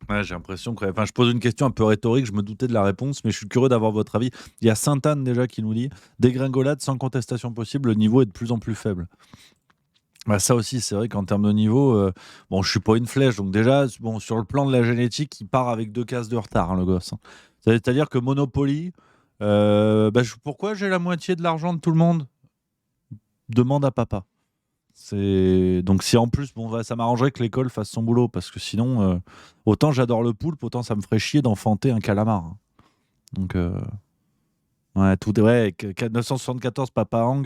Ouais, j'ai l'impression que, enfin, je pose une question un peu rhétorique, je me doutais de la réponse, mais je suis curieux d'avoir votre avis. Il y a Sainte-Anne déjà qui nous dit dégringolade sans contestation possible, le niveau est de plus en plus faible. Bah, ça aussi, c'est vrai qu'en termes de niveau, bon, je suis pas une flèche, donc déjà, bon, sur le plan de la génétique, il part avec 2 cases de retard, hein, le gosse, hein. C'est-à-dire que Monopoly, bah, pourquoi j'ai la moitié de l'argent de tout le monde? Demande à papa. Donc si en plus, bon, ça m'arrangerait que l'école fasse son boulot, parce que sinon, autant j'adore le poulpe, autant ça me ferait chier d'enfanter un calamar, hein. Donc, ouais, ouais, 974 Papang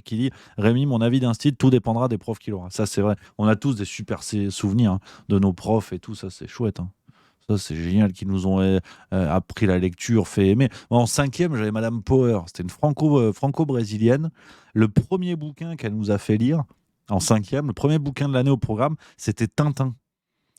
qui dit Rémi, mon avis d'instit, tout dépendra des profs qu'il aura. Ça, c'est vrai. On a tous des super souvenirs, hein, de nos profs et tout, ça, c'est chouette, hein. Ça, c'est génial qu'ils nous ont appris la lecture, fait aimer. En cinquième, j'avais Madame Power. C'était une franco-brésilienne. Le premier bouquin qu'elle nous a fait lire, en cinquième, le premier bouquin de l'année au programme, c'était Tintin.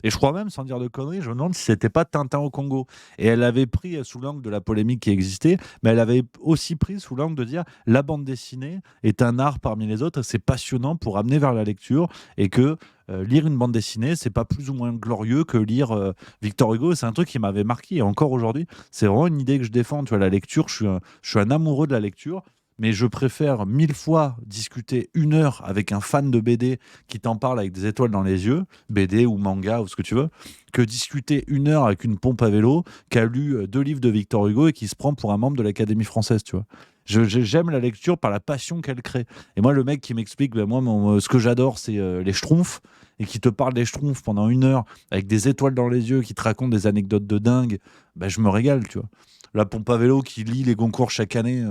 Et je crois même, sans dire de conneries, je me demande si c'était pas Tintin au Congo. Et elle avait pris sous l'angle de la polémique qui existait, mais elle avait aussi pris sous l'angle de dire la bande dessinée est un art parmi les autres, c'est passionnant pour amener vers la lecture, et que lire une bande dessinée, c'est pas plus ou moins glorieux que lire Victor Hugo. C'est un truc qui m'avait marqué, et encore aujourd'hui, c'est vraiment une idée que je défends. Tu vois, la lecture, je suis un amoureux de la lecture. Mais je préfère 1000 fois discuter 1 heure avec un fan de BD qui t'en parle avec des étoiles dans les yeux, BD ou manga ou ce que tu veux, que discuter 1 heure avec une pompe à vélo qui a lu 2 livres de Victor Hugo et qui se prend pour un membre de l'Académie française, tu vois. J'aime la lecture par la passion qu'elle crée. Et moi, le mec qui m'explique, ben moi, ce que j'adore, c'est les Schtroumpfs, et qui te parle des Schtroumpfs pendant 1 heure avec des étoiles dans les yeux, qui te raconte des anecdotes de dingue, ben, je me régale, tu vois. La pompe à vélo qui lit les concours chaque année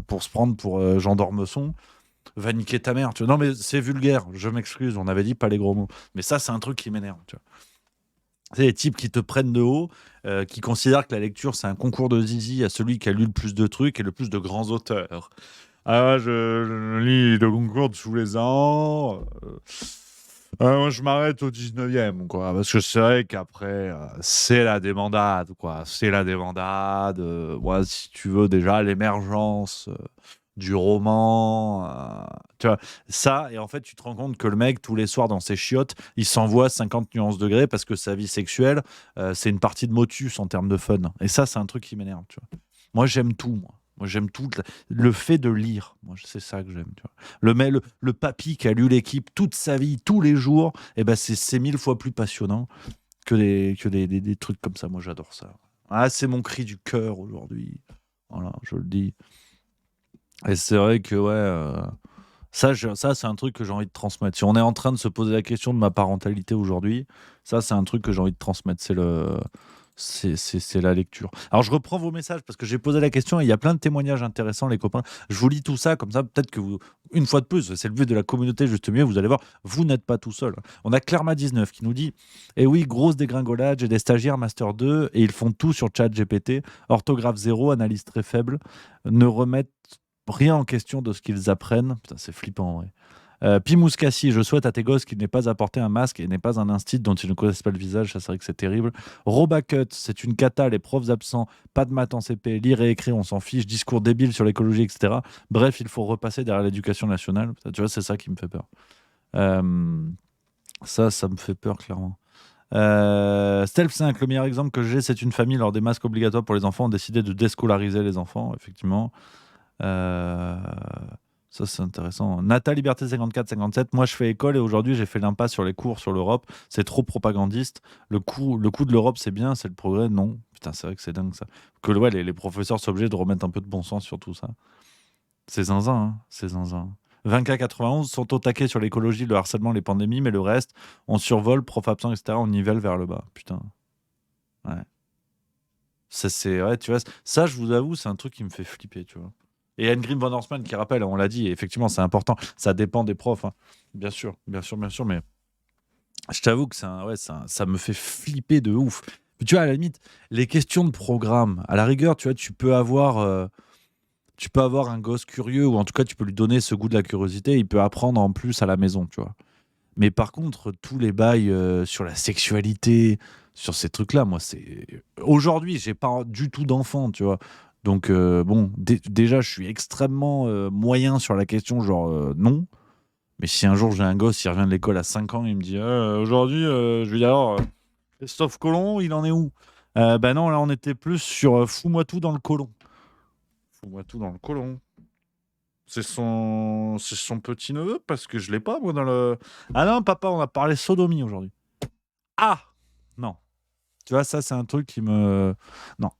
pour se prendre pour Jean d'Ormesson, va niquer ta mère, tu vois. Non, mais c'est vulgaire, je m'excuse, on avait dit pas les gros mots. Mais ça, c'est un truc qui m'énerve, tu vois. C'est les types qui te prennent de haut, qui considèrent que la lecture, c'est un concours de zizi à celui qui a lu le plus de trucs et le plus de grands auteurs. Ah, je lis le concours de tous les ans. Moi, je m'arrête au 19e, quoi. Parce que c'est vrai qu'après, c'est la débandade, quoi. C'est la débandade. Moi, si tu veux, déjà, l'émergence du roman. Tu vois, ça, et en fait, tu te rends compte que le mec, tous les soirs dans ses chiottes, il s'envoie 50 nuances degrés parce que sa vie sexuelle, c'est une partie de motus en termes de fun. Et ça, c'est un truc qui m'énerve, tu vois. Moi, j'aime tout, moi. Moi, j'aime tout. Le fait de lire, moi, c'est ça que j'aime, tu vois. Le papy qui a lu l'équipe toute sa vie, tous les jours, et ben c'est 1000 fois plus passionnant que des trucs comme ça. Moi, j'adore ça. Ah, c'est mon cri du cœur aujourd'hui. Voilà, je le dis. Et c'est vrai que, ouais, ça c'est un truc que j'ai envie de transmettre. Si on est en train de se poser la question de ma parentalité aujourd'hui, ça, c'est un truc que j'ai envie de transmettre. C'est la lecture. Alors, je reprends vos messages parce que j'ai posé la question et il y a plein de témoignages intéressants, les copains. Je vous lis tout ça, comme ça, peut-être que vous, une fois de plus, c'est le but de la communauté, juste mieux, vous allez voir, vous n'êtes pas tout seul. On a Clerma19 qui nous dit eh oui, grosse dégringolade, j'ai des stagiaires Master 2 et ils font tout sur ChatGPT, orthographe zéro, analyse très faible, ne remettent rien en question de ce qu'ils apprennent. Putain, c'est flippant en vrai. Pimouskassi, je souhaite à tes gosses qu'ils n'aient pas apporté un masque et n'aient pas un instit dont ils ne connaissent pas le visage. Ça, c'est vrai que c'est terrible. Robacut, c'est une cata, les profs absents, pas de maths en CP, lire et écrire, on s'en fiche, discours débile sur l'écologie, etc. Bref, il faut repasser derrière l'éducation nationale. Ça, tu vois, c'est ça qui me fait peur. Ça me fait peur, clairement. Stealth 5, le meilleur exemple que j'ai, c'est une famille, lors des masques obligatoires pour les enfants, ont décidé de déscolariser les enfants, effectivement. Ça, c'est intéressant. Nata Liberté 54-57. Moi, je fais école et aujourd'hui, j'ai fait l'impasse sur les cours sur l'Europe. C'est trop propagandiste. Le coup de l'Europe, c'est bien, c'est le progrès. Non. Putain, c'est vrai que c'est dingue ça. Que ouais, les professeurs sont obligés de remettre un peu de bon sens sur tout ça. C'est zinzin, hein. C'est zinzin. 20K91 sont au taquet sur l'écologie, le harcèlement, les pandémies, mais le reste, on survole, prof absent, etc. On nivelle vers le bas. Putain. Ouais. Ouais, tu vois, ça, je vous avoue, c'est un truc qui me fait flipper, tu vois. Et Anne Grim Van Horstman qui rappelle, on l'a dit, et effectivement, c'est important. Ça dépend des profs, hein. Bien sûr, bien sûr, bien sûr, mais je t'avoue que ça me fait flipper de ouf. Mais tu vois, à la limite, les questions de programme, à la rigueur, tu vois, tu peux avoir un gosse curieux, ou en tout cas, tu peux lui donner ce goût de la curiosité, il peut apprendre en plus à la maison, tu vois. Mais par contre, tous les bails sur la sexualité, sur ces trucs-là, moi, c'est. Aujourd'hui, j'ai pas du tout d'enfant, tu vois. Donc, bon, déjà, je suis extrêmement moyen sur la question, genre, non. Mais si un jour j'ai un gosse, il revient de l'école à 5 ans, il me dit aujourd'hui, je lui dis alors, Christophe Colomb, il en est où Ben non, là, on était plus sur fous-moi tout dans le colon. Fous-moi tout dans le colon. C'est son petit-neveu parce que je l'ai pas, moi, dans le. Ah non, papa, on a parlé sodomie aujourd'hui. Ah non. Tu vois, ça, c'est un truc qui me. Non.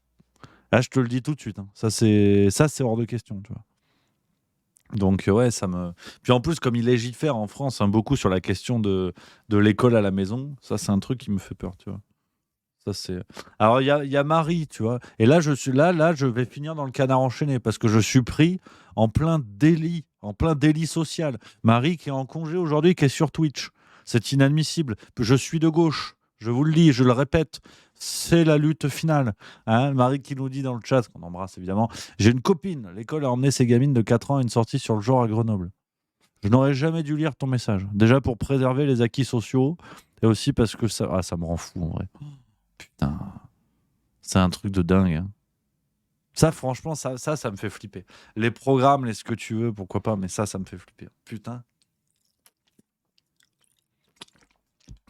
Là, je te le dis tout de suite, hein. Ça, c'est hors de question, tu vois. Donc, ouais, ça me. Puis en plus, comme il légifère en France, hein, beaucoup sur la question de l'école à la maison, ça, c'est un truc qui me fait peur, tu vois. Ça, c'est. Alors, il y a Marie, tu vois. Et là, je vais finir dans le canard enchaîné parce que je suis pris en plein délit social. Marie qui est en congé aujourd'hui, qui est sur Twitch. C'est inadmissible. Je suis de gauche. Je vous le dis, je le répète. C'est la lutte finale. Hein, Marie qui nous dit dans le chat, qu'on embrasse évidemment, j'ai une copine. L'école a emmené ses gamines de 4 ans à une sortie sur le genre à Grenoble. Je n'aurais jamais dû lire ton message. Déjà pour préserver les acquis sociaux et aussi parce que ça me rend fou en vrai. Putain, c'est un truc de dingue, hein. Ça, franchement, ça me fait flipper. Les programmes, ce que tu veux, pourquoi pas, mais ça me fait flipper. Putain.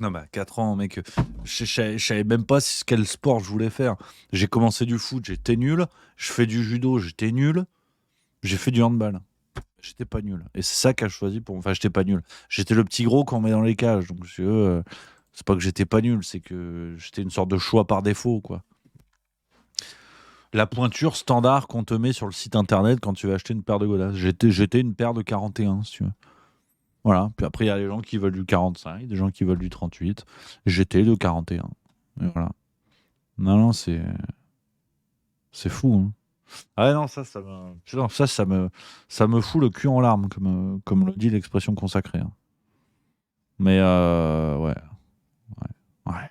Non, bah, 4 ans, mec. Je savais même pas quel sport je voulais faire. J'ai commencé du foot, j'étais nul. Je fais du judo, j'étais nul. J'ai fait du handball. J'étais pas nul. Et c'est ça qu'a choisi pour. Enfin, j'étais pas nul. J'étais le petit gros qu'on met dans les cages. Donc, c'est pas que j'étais pas nul, c'est que j'étais une sorte de choix par défaut, quoi. La pointure standard qu'on te met sur le site internet quand tu veux acheter une paire de godasses. J'étais une paire de 41, si tu veux. Voilà. Puis après, il y a des gens qui veulent du 45, des gens qui veulent du 38. J'étais de 41. Et voilà. Non, c'est fou, hein. Ah non, ça me fout le cul en larmes, comme le dit l'expression consacrée, hein. Mais ouais. Ouais.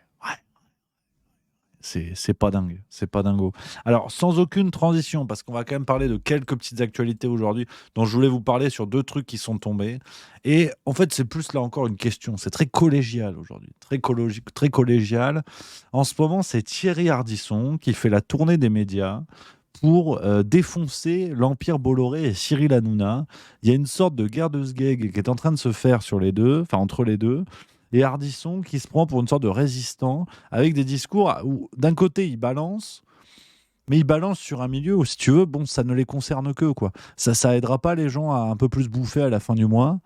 C'est pas dingue, c'est pas dingo. Alors, sans aucune transition, parce qu'on va quand même parler de quelques petites actualités aujourd'hui, dont je voulais vous parler sur 2 trucs qui sont tombés. Et en fait, c'est plus là encore une question. C'est très collégial aujourd'hui, très collégial. En ce moment, c'est Thierry Ardisson qui fait la tournée des médias pour défoncer l'Empire Bolloré et Cyril Hanouna. Il y a une sorte de guerre de sgeg qui est en train de se faire sur les deux, enfin entre les deux. Et Ardisson qui se prend pour une sorte de résistant avec des discours où d'un côté il balance, mais il balance sur un milieu où si tu veux, bon, ça ne les concerne que, quoi. Ça aidera pas les gens à un peu plus bouffer à la fin du mois.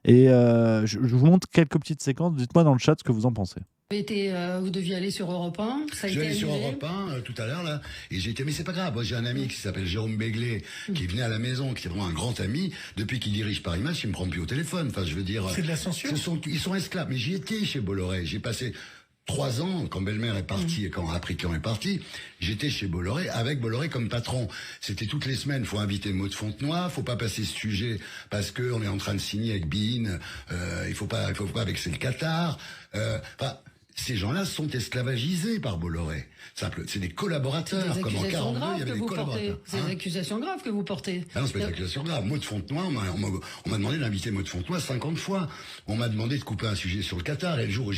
Et je vous montre quelques petites séquences. Dites-moi dans le chat ce que vous en pensez. Vous deviez aller sur Europe 1, ça a été annulé. Sur Europe 1 tout à l'heure là, et j'ai été, mais c'est pas grave. Moi j'ai un ami qui s'appelle Jérôme Béglé, qui venait à la maison, qui est vraiment un grand ami. Depuis qu'il dirige Paris Match, il me prend plus au téléphone. Enfin, je veux dire, c'est de la censure. Ils sont esclaves. Mais j'y étais chez Bolloré. J'ai passé 3 ans, quand Belle-Mère est partie et quand Aprican est parti, j'étais chez Bolloré, avec Bolloré comme patron. C'était toutes les semaines, faut inviter Maud Fontenoy, faut pas passer ce sujet parce que on est en train de signer avec Bein, il faut pas vexer le Qatar. Ces gens-là sont esclavagisés par Bolloré. C'est des collaborateurs. C'est des Comme en 42, il y avait des collaborateurs. C'est des accusations graves que vous portez. Ah non, c'est pas des accusations graves. Maud Fontenoy, on m'a demandé d'inviter Maud Fontenoy 50 fois. On m'a demandé de couper un sujet sur le Qatar. Et le jour où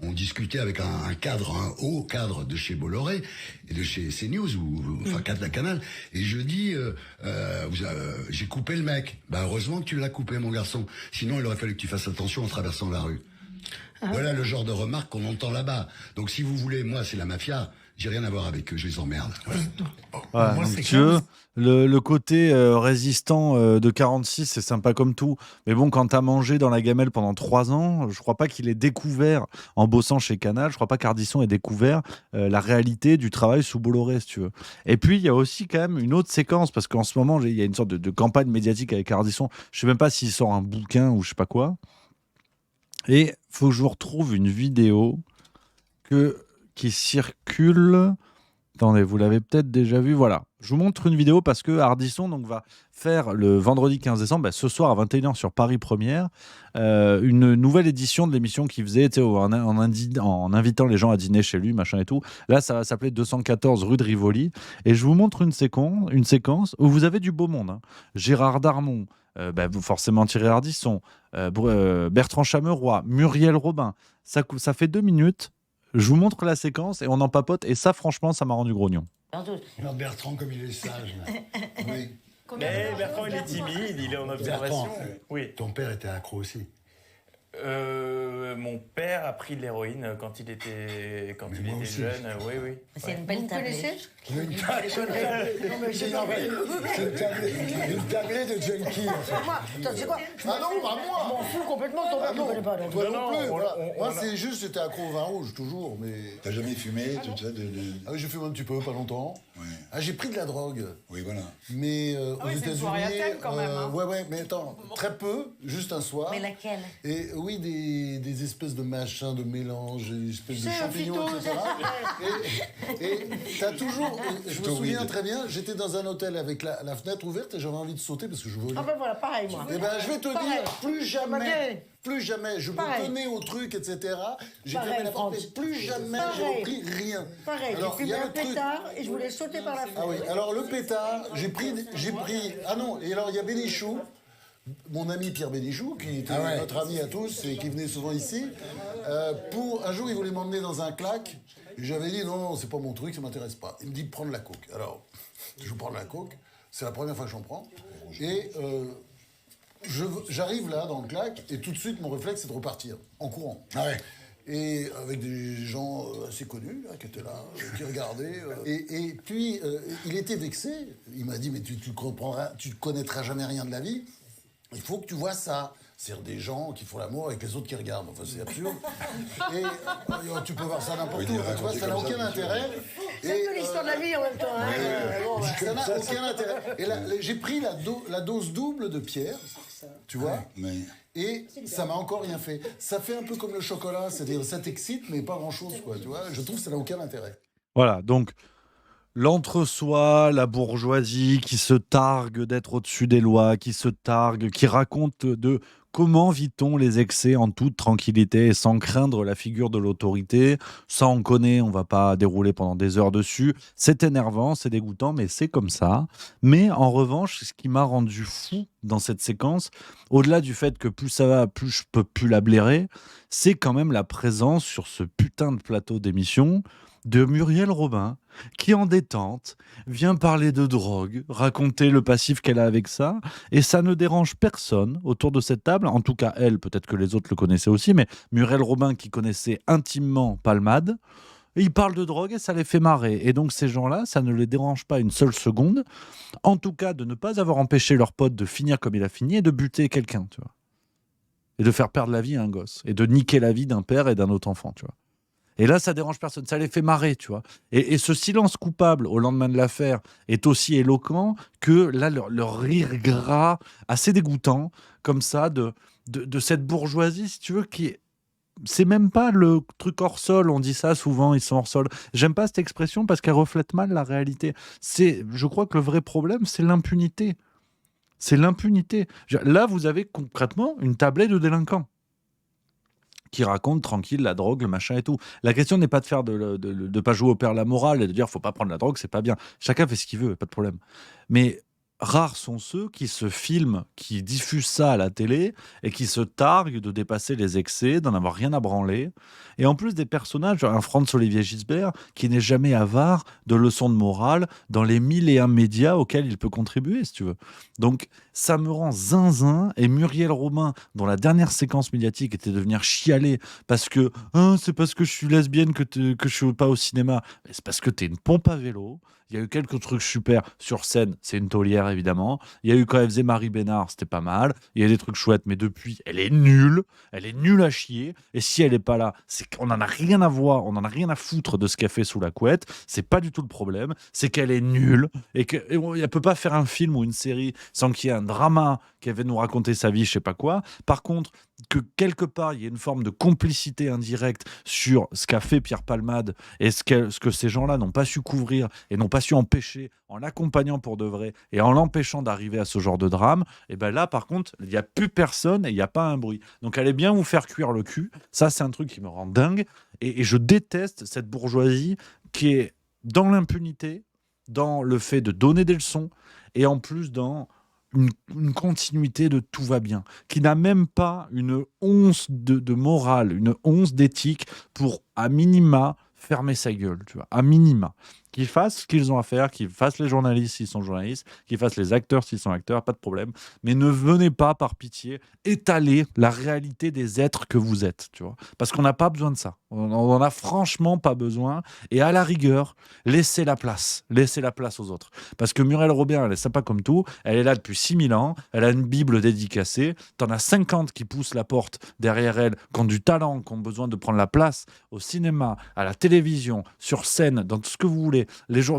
on discutait avec un haut cadre de chez Bolloré et de chez CNews, enfin Canal, et je dis, j'ai coupé le mec. Bah heureusement que tu l'as coupé, mon garçon. Sinon, il aurait fallu que tu fasses attention en traversant la rue. Voilà le genre de remarques qu'on entend là-bas. Donc si vous voulez, moi c'est la mafia. J'ai rien à voir avec eux, je les emmerde. Voilà. Ouais, Moi, donc, c'est tu veux, 15. le côté résistant de 46, c'est sympa comme tout. Mais bon, quand t'as mangé dans la gamelle pendant 3 ans, je crois pas qu'il ait découvert, en bossant chez Canal, je crois pas qu'Ardisson ait découvert la réalité du travail sous Bolloré, si tu veux. Et puis, il y a aussi quand même une autre séquence, parce qu'en ce moment, il y a une sorte de campagne médiatique avec Ardisson. Je sais même pas s'il sort un bouquin ou je sais pas quoi. Et faut que je vous retrouve une vidéo qui circule. Attendez, vous l'avez peut-être déjà vu. Voilà. Je vous montre une vidéo parce que Ardisson donc, va faire le vendredi 15 décembre, ce soir à 21h sur Paris Première, une nouvelle édition de l'émission qu'il faisait en invitant les gens à dîner chez lui, machin et tout. Là, ça va s'appeler 214 rue de Rivoli. Et je vous montre une séquence où vous avez du beau monde. Hein. Gérard Darmon, forcément Thierry Ardisson, Bertrand Chameroy, Muriel Robin. Ça fait 2 minutes. Je vous montre la séquence et on en papote. Et ça, franchement, ça m'a rendu grognon. Alors Bertrand, comme il est sage. Là. Oui. Mais Bertrand, il est timide, il est en observation. Bertrand, Oui. ton père était accro aussi. Mon père a pris de l'héroïne quand il était moi aussi. jeune. Oui, oui. C'est une belle tablette. Une tablette de junkie. En fait. Moi, attends, tu sais quoi? Ah non, pas moi. Je m'en fous complètement, ton père, tu connais pas. Donc. Toi Non, non, plus. on- Voilà. on- Moi, on a- c'est juste, j'étais accro au vin rouge, toujours. Mais... T'as jamais fumé, tout ça Ah oui, j'ai fumé un petit peu, pas longtemps. Ouais. Ah, j'ai pris de la drogue. Oui, voilà. Mais aux oui, c'est une soirée à États-Unis, thème, quand même, hein. ouais, mais attends, très peu, juste un soir. Mais laquelle? Et oui, des espèces de machins, de mélanges, des espèces de C'est un champignons, phyto, etc. Et t'as toujours, je me Phyto souviens weed. très bien, j'étais dans un hôtel avec la fenêtre ouverte et j'avais envie de sauter parce que je volais. Ah ben voilà, pareil, moi. Eh ben, je vais te Pareil. dire, plus jamais, je me Pareil. tenais au truc, etc. J'ai Pareil, fermé la porte, mais Franck. plus jamais j'ai Pareil. repris rien. Pareil, Alors, j'ai il y fumé a un le truc- pétard et je voulais sauter par la fenêtre. Ah oui, alors le pétard, j'ai pris, ah non, et alors il y a Bénichou, mon ami Pierre Bénichou, qui était notre ami à tous et qui venait souvent ici, un jour il voulait m'emmener dans un claque, et j'avais dit non, c'est pas mon truc, ça m'intéresse pas. Il me dit prendre la coke. Alors, je prends la coke, c'est la première fois que j'en prends, et j'arrive là dans le claque, et tout de suite mon réflexe c'est de repartir, en courant. Ah ouais. Et avec des gens assez connus là, qui étaient là, qui regardaient. Et puis, il était vexé. Il m'a dit, mais tu connaîtras jamais rien de la vie. Il faut que tu vois ça. C'est-à-dire des gens qui font l'amour avec les autres qui regardent. Enfin, c'est absurde. Et tu peux voir ça n'importe Oui, où. Tu vois, ça n'a aucun intérêt. C'est un peu l'histoire de la vie en même temps. Hein. Bon, bah. Ça n'a aucun intérêt. Et là, j'ai pris la dose double de Pierre, tu vois. Mais Et ça m'a encore rien fait. Ça fait un peu comme le chocolat, c'est-à-dire ça t'excite, mais pas grand-chose, quoi, tu vois. Je trouve que ça n'a aucun intérêt. Voilà, donc l'entre-soi, la bourgeoisie qui se targue d'être au-dessus des lois, qui se targue, qui raconte de comment vit-on les excès en toute tranquillité et sans craindre la figure de l'autorité. Ça, on connaît, on va pas dérouler pendant des heures dessus. C'est énervant, c'est dégoûtant, mais c'est comme ça. Mais en revanche, ce qui m'a rendu fou dans cette séquence, au-delà du fait que plus ça va, plus je peux plus la blairer, c'est quand même la présence sur ce putain de plateau d'émission de Muriel Robin, qui en détente vient parler de drogue, raconter le passif qu'elle a avec ça, et ça ne dérange personne autour de cette table, en tout cas elle, peut-être que les autres le connaissaient aussi, mais Muriel Robin qui connaissait intimement Palmade, ils parlent de drogue et ça les fait marrer. Et donc ces gens-là, ça ne les dérange pas une seule seconde, en tout cas de ne pas avoir empêché leur pote de finir comme il a fini et de buter quelqu'un, tu vois. Et de faire perdre la vie à un gosse, et de niquer la vie d'un père et d'un autre enfant, tu vois. Et là, ça dérange personne, ça les fait marrer, tu vois. Et ce silence coupable au lendemain de l'affaire est aussi éloquent que là, leur rire gras, assez dégoûtant, comme ça, de cette bourgeoisie, si tu veux, qui est... C'est même pas le truc hors sol, on dit ça souvent, ils sont hors sol. J'aime pas cette expression parce qu'elle reflète mal la réalité. Je crois que le vrai problème, c'est l'impunité. C'est l'impunité. Là, vous avez concrètement une tablée de délinquants qui raconte tranquille la drogue, le machin et tout. La question n'est pas de faire de pas jouer au père la morale et de dire faut pas prendre la drogue, c'est pas bien. Chacun fait ce qu'il veut, pas de problème. Mais rares sont ceux qui se filment, qui diffusent ça à la télé et qui se targuent de dépasser les excès, d'en avoir rien à branler. Et en plus des personnages, un Franz-Olivier Gisbert qui n'est jamais avare de leçons de morale dans les 1001 médias auxquels il peut contribuer, si tu veux. Donc ça me rend zinzin. Et Muriel Robin, dont la dernière séquence médiatique était de venir chialer parce que c'est parce que je suis lesbienne que je ne suis pas au cinéma. Mais c'est parce que tu es une pompe à vélo. Il y a eu quelques trucs super sur scène, c'est une taulière évidemment. Il y a eu quand elle faisait Marie Bénard, c'était pas mal. Il y a des trucs chouettes, mais depuis, elle est nulle à chier. Et si elle est pas là, c'est qu'on en a rien à voir, on en a rien à foutre de ce qu'elle fait sous la couette. C'est pas du tout le problème, c'est qu'elle est nulle et qu'elle peut pas faire un film ou une série sans qu'il y ait un drama, qu'elle vienne nous raconter sa vie, je sais pas quoi. Par contre, que quelque part il y ait une forme de complicité indirecte sur ce qu'a fait Pierre Palmade et ce que ces gens-là n'ont pas su couvrir et n'ont pas su empêcher en l'accompagnant pour de vrai et en l'empêchant d'arriver à ce genre de drame, et ben là par contre il n'y a plus personne et il n'y a pas un bruit. Donc allez bien vous faire cuire le cul, ça c'est un truc qui me rend dingue et je déteste cette bourgeoisie qui est dans l'impunité, dans le fait de donner des leçons et en plus dans une continuité de tout va bien, qui n'a même pas une once de morale, une once d'éthique pour, à minima, fermer sa gueule, tu vois, à minima. Qu'ils fassent ce qu'ils ont à faire, qu'ils fassent les journalistes s'ils sont journalistes, qu'ils fassent les acteurs s'ils sont acteurs, pas de problème. Mais ne venez pas, par pitié, étaler la réalité des êtres que vous êtes, tu vois. Parce qu'on n'a pas besoin de ça. On n'en a franchement pas besoin. Et à la rigueur, laissez la place. Laissez la place aux autres. Parce que Muriel Robin, elle est sympa comme tout. Elle est là depuis 6000 ans. Elle a une Bible dédicacée. T'en as 50 qui poussent la porte derrière elle, qui ont du talent, qui ont besoin de prendre la place au cinéma, à la télévision, sur scène, dans tout ce que vous voulez.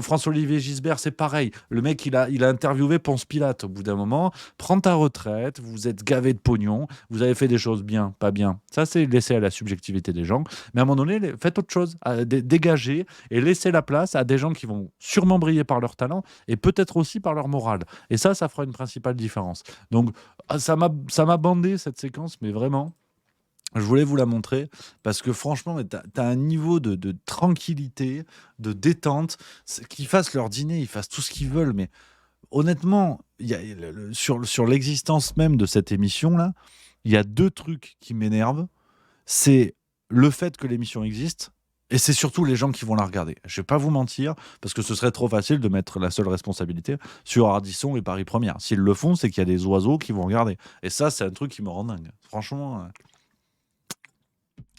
François-Olivier Gisbert, c'est pareil. Le mec, il a interviewé Ponce Pilate. Au bout d'un moment, prends ta retraite, vous êtes gavé de pognon, vous avez fait des choses bien, pas bien. Ça, c'est laissé à la subjectivité des gens. Mais à un moment donné, faites autre chose, dégagez et laissez la place à des gens qui vont sûrement briller par leur talent et peut-être aussi par leur morale. Et ça fera une principale différence. Donc, ça m'a bandé cette séquence, mais vraiment. Je voulais vous la montrer parce que franchement, tu as un niveau de tranquillité, de détente. Qu'ils fassent leur dîner, ils fassent tout ce qu'ils veulent. Mais honnêtement, sur l'existence même de cette émission-là, il y a 2 trucs qui m'énervent. C'est le fait que l'émission existe et c'est surtout les gens qui vont la regarder. Je ne vais pas vous mentir parce que ce serait trop facile de mettre la seule responsabilité sur Ardisson et Paris Première. S'ils le font, c'est qu'il y a des oiseaux qui vont regarder. Et ça, c'est un truc qui me rend dingue. Franchement...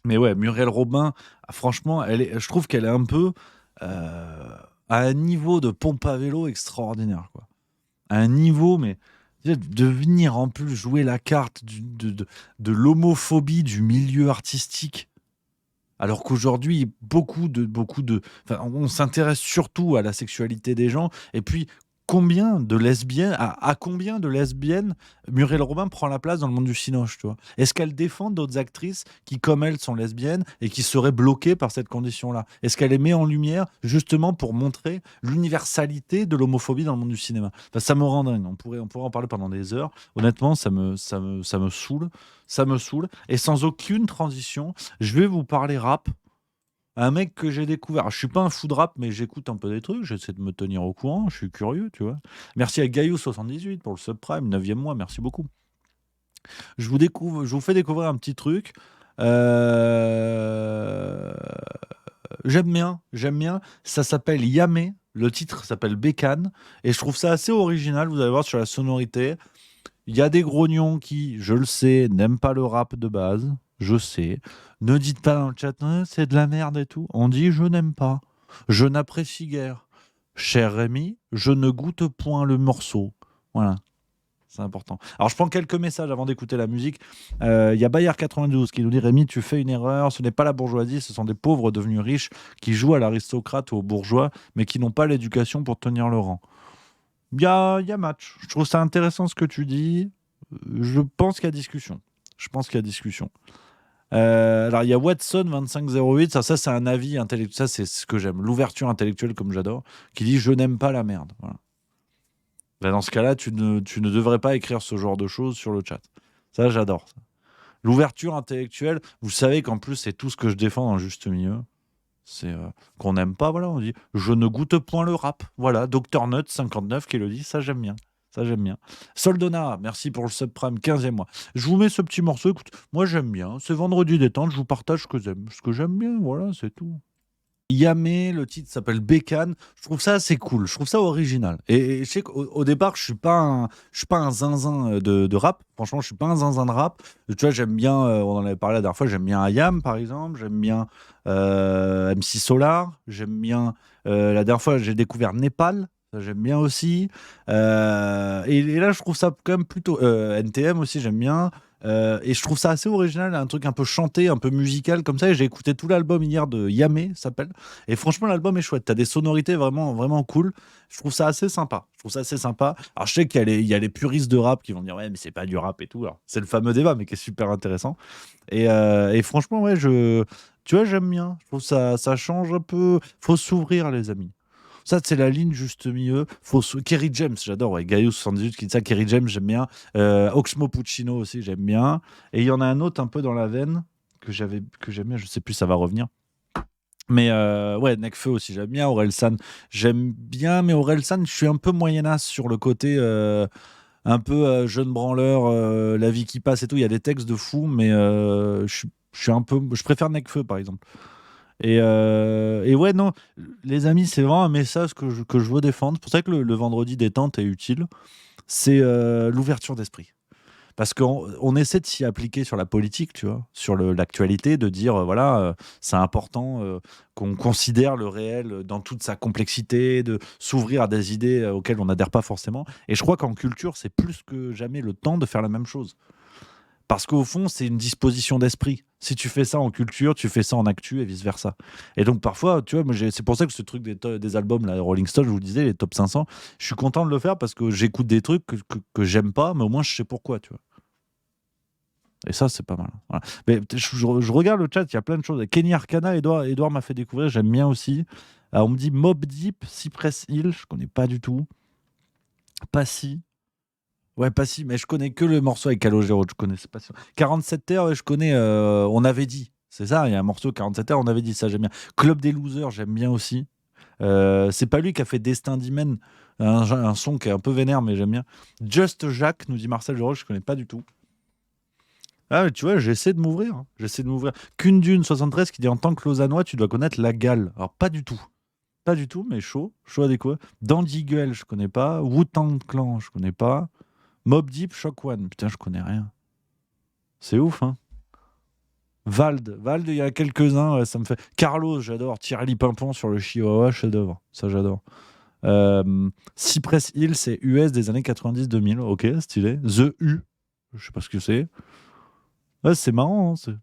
Mais ouais, Muriel Robin, franchement, je trouve qu'elle est un peu à un niveau de pompe à vélo extraordinaire, quoi. À un niveau, mais de venir en plus jouer la carte de l'homophobie du milieu artistique, alors qu'aujourd'hui, on s'intéresse surtout à la sexualité des gens, et puis combien de lesbiennes, à combien de lesbiennes Muriel Robin prend la place dans le monde du cinoche, tu vois? Est-ce qu'elle défend d'autres actrices qui, comme elle, sont lesbiennes et qui seraient bloquées par cette condition-là? Est-ce qu'elle les met en lumière justement pour montrer l'universalité de l'homophobie dans le monde du cinéma? Enfin, ça me rend dingue. On pourrait en parler pendant des heures. Honnêtement, ça me saoule. Ça me saoule. Et sans aucune transition, je vais vous parler rap. Un mec que j'ai découvert. Alors, je suis pas un fou de rap, mais j'écoute un peu des trucs. J'essaie de me tenir au courant. Je suis curieux, tu vois. Merci à Gaillou78 pour le subprime, 9e mois. Merci beaucoup. Je vous fais découvrir un petit truc. J'aime bien. Ça s'appelle Yamé. Le titre s'appelle Bécane. Et je trouve ça assez original. Vous allez voir sur la sonorité. Il y a des grognons qui, je le sais, n'aiment pas le rap de base. Je sais. Ne dites pas dans le chat, c'est de la merde et tout. On dit je n'aime pas. Je n'apprécie guère. Cher Rémi, je ne goûte point le morceau. Voilà. C'est important. Alors je prends quelques messages avant d'écouter la musique. Il y a Bayard92 qui nous dit: Rémi, tu fais une erreur. Ce n'est pas la bourgeoisie, ce sont des pauvres devenus riches qui jouent à l'aristocrate ou aux bourgeois, mais qui n'ont pas l'éducation pour tenir le rang. Il y a match. Je trouve ça intéressant ce que tu dis. Je pense qu'il y a discussion. Alors il y a Watson2508, ça c'est un avis intellectuel, ça c'est ce que j'aime, l'ouverture intellectuelle comme j'adore, qui dit je n'aime pas la merde. Voilà. Là, dans ce cas-là, tu ne devrais pas écrire ce genre de choses sur le chat. Ça j'adore. Ça. L'ouverture intellectuelle, vous savez qu'en plus c'est tout ce que je défends dans le juste milieu. C'est qu'on n'aime pas, voilà, on dit je ne goûte point le rap. Voilà, Dr Nut 59 qui le dit, ça j'aime bien. Ça, j'aime bien. Soldona, merci pour le subprime, 15e mois. Je vous mets ce petit morceau. Écoute, moi, j'aime bien. C'est vendredi détente. Je vous partage ce que j'aime bien. Voilà, c'est tout. Yamé, le titre s'appelle Bécane. Je trouve ça assez cool. Je trouve ça original. Et je sais qu'au départ, je suis pas un zinzin de rap. Franchement, je suis pas un zinzin de rap. Tu vois, j'aime bien, on en avait parlé la dernière fois, j'aime bien Ayam, par exemple. J'aime bien MC Solar. J'aime bien, la dernière fois, j'ai découvert Népal. Ça, j'aime bien aussi. Et là, je trouve ça quand même plutôt... NTM aussi, j'aime bien. Et je trouve ça assez original, un truc un peu chanté, un peu musical comme ça. Et j'ai écouté tout l'album hier de Yamé, ça s'appelle. Et franchement, l'album est chouette. T'as des sonorités vraiment, vraiment cool. Je trouve ça assez sympa. Alors, je sais qu'il y a les puristes de rap qui vont dire ouais, mais c'est pas du rap et tout. Alors, c'est le fameux débat, mais qui est super intéressant. Et franchement, ouais, tu vois, j'aime bien. Je trouve ça change un peu. Faut s'ouvrir, les amis. Ça, c'est la ligne juste milieu. Kerry James, j'adore. Ouais. Gaius78 qui dit ça. Kerry James, j'aime bien. Oxmo Puccino aussi, j'aime bien. Et il y en a un autre un peu dans la veine que j'aime bien. Je sais plus, ça va revenir. Mais ouais, Nekfeu aussi, j'aime bien. Orelsan, j'aime bien. Mais Orelsan, je suis un peu moyenasse sur le côté un peu jeune branleur, la vie qui passe et tout. Il y a des textes de fou, mais je préfère Nekfeu, par exemple. Et ouais, non, les amis, c'est vraiment un message que je veux défendre. C'est pour ça que le vendredi détente est utile. C'est l'ouverture d'esprit. Parce qu'on essaie de s'y appliquer sur la politique, tu vois, sur l'actualité, de dire, voilà, c'est important qu'on considère le réel dans toute sa complexité, de s'ouvrir à des idées auxquelles on n'adhère pas forcément. Et je crois qu'en culture, c'est plus que jamais le temps de faire la même chose. Parce qu'au fond, c'est une disposition d'esprit. Si tu fais ça en culture, tu fais ça en actu et vice-versa. Et donc parfois, tu vois, c'est pour ça que ce truc des albums, là, Rolling Stone, je vous le disais, les top 500, je suis content de le faire parce que j'écoute des trucs que j'aime pas, mais au moins je sais pourquoi, tu vois. Et ça, c'est pas mal. Voilà. Mais je regarde le chat, il y a plein de choses. Kenny Arcana, Edouard m'a fait découvrir, j'aime bien aussi. Alors, on me dit Mob Deep, Cypress Hill, je connais pas du tout. Passy. Ouais, pas si, mais je connais que le morceau avec Calogero, je connais, c'est pas sûr. 47 Terres, je connais, on avait dit. C'est ça, il y a un morceau 47 Terres, on avait dit ça, j'aime bien. Club des Losers, j'aime bien aussi. C'est pas lui qui a fait Destin d'Hymen, un son qui est un peu vénère, mais j'aime bien. Just Jacques, nous dit Marcel Geroche, je connais pas du tout. Ah, mais tu vois, j'essaie de m'ouvrir. Kundune 73 qui dit en tant que Lausannois, tu dois connaître la Gale. Alors, pas du tout. Pas du tout, mais chaud à découvrir. Dandy Guel, je connais pas. Wu-Tang Clan, je connais pas. Mob Deep, Shock One. Putain, je connais rien. C'est ouf, hein. Vald, il y a quelques-uns, ouais, ça me fait. Carlos, j'adore. Thierry Pimpon sur le Chihuahua, chef-d'œuvre. Ça, j'adore. Cypress Hill, c'est US des années 90-2000. Ok, stylé. The U, je sais pas ce que c'est. Ouais, c'est marrant. Hein,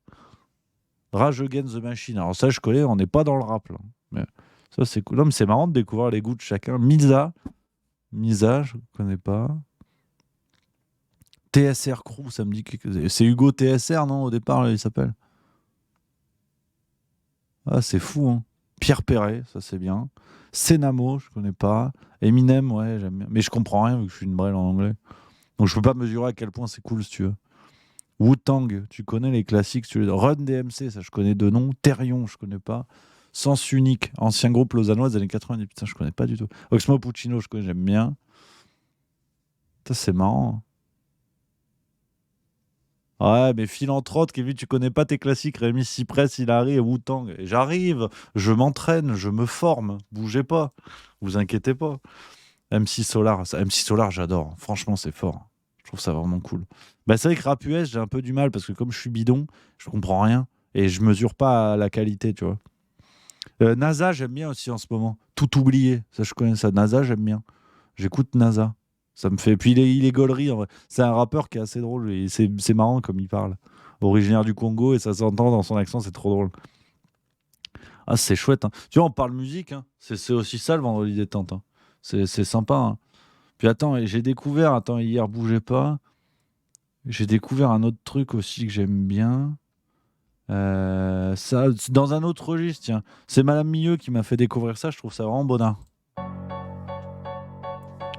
Rage Against the Machine. Alors, ça, je connais, on n'est pas dans le rap, là. Mais ça, c'est cool. Non, mais c'est marrant de découvrir les goûts de chacun. Misa, je connais pas. TSR Crew, ça me dit que c'est Hugo TSR, non, au départ, là, il s'appelle. Ah, c'est fou, hein. Pierre Perret, ça c'est bien. Senamo, je connais pas. Eminem, ouais, j'aime bien. Mais je comprends rien vu que je suis une brêle en anglais. Donc je peux pas mesurer à quel point c'est cool si tu veux. Wu-Tang, tu connais les classiques. Run DMC, ça je connais de nom. Therion, je connais pas. Sens Unique, ancien groupe lausannois des années 90. Putain, je connais pas du tout. Oxmo Puccino, je connais, j'aime bien. Ça c'est marrant. Ouais, mais Philanthrope, Kevin, tu connais pas tes classiques. Rémi Cypress, Hilary et Wu-Tang. Et j'arrive, je m'entraîne, je me forme. Bougez pas, vous inquiétez pas. MC Solar, j'adore. Franchement, c'est fort. Je trouve ça vraiment cool. Bah, c'est vrai que rap US, j'ai un peu du mal parce que comme je suis bidon, je comprends rien et je mesure pas la qualité, tu vois. NASA, j'aime bien aussi en ce moment. Tout oublié, ça je connais ça. NASA, j'aime bien. J'écoute NASA. Ça me fait. Puis il est gaulerie, en vrai. C'est un rappeur qui est assez drôle. Et c'est marrant comme il parle. Originaire du Congo et ça s'entend dans son accent, c'est trop drôle. Ah, c'est chouette. Hein. Tu vois, on parle musique. Hein. C'est aussi ça le vendredi détente. Hein. C'est sympa. Hein. Puis attends, j'ai découvert. Hier, bougez pas. J'ai découvert un autre truc aussi que j'aime bien. Ça, dans un autre registre, tiens. C'est Madame Milieu qui m'a fait découvrir ça. Je trouve ça vraiment bonheur.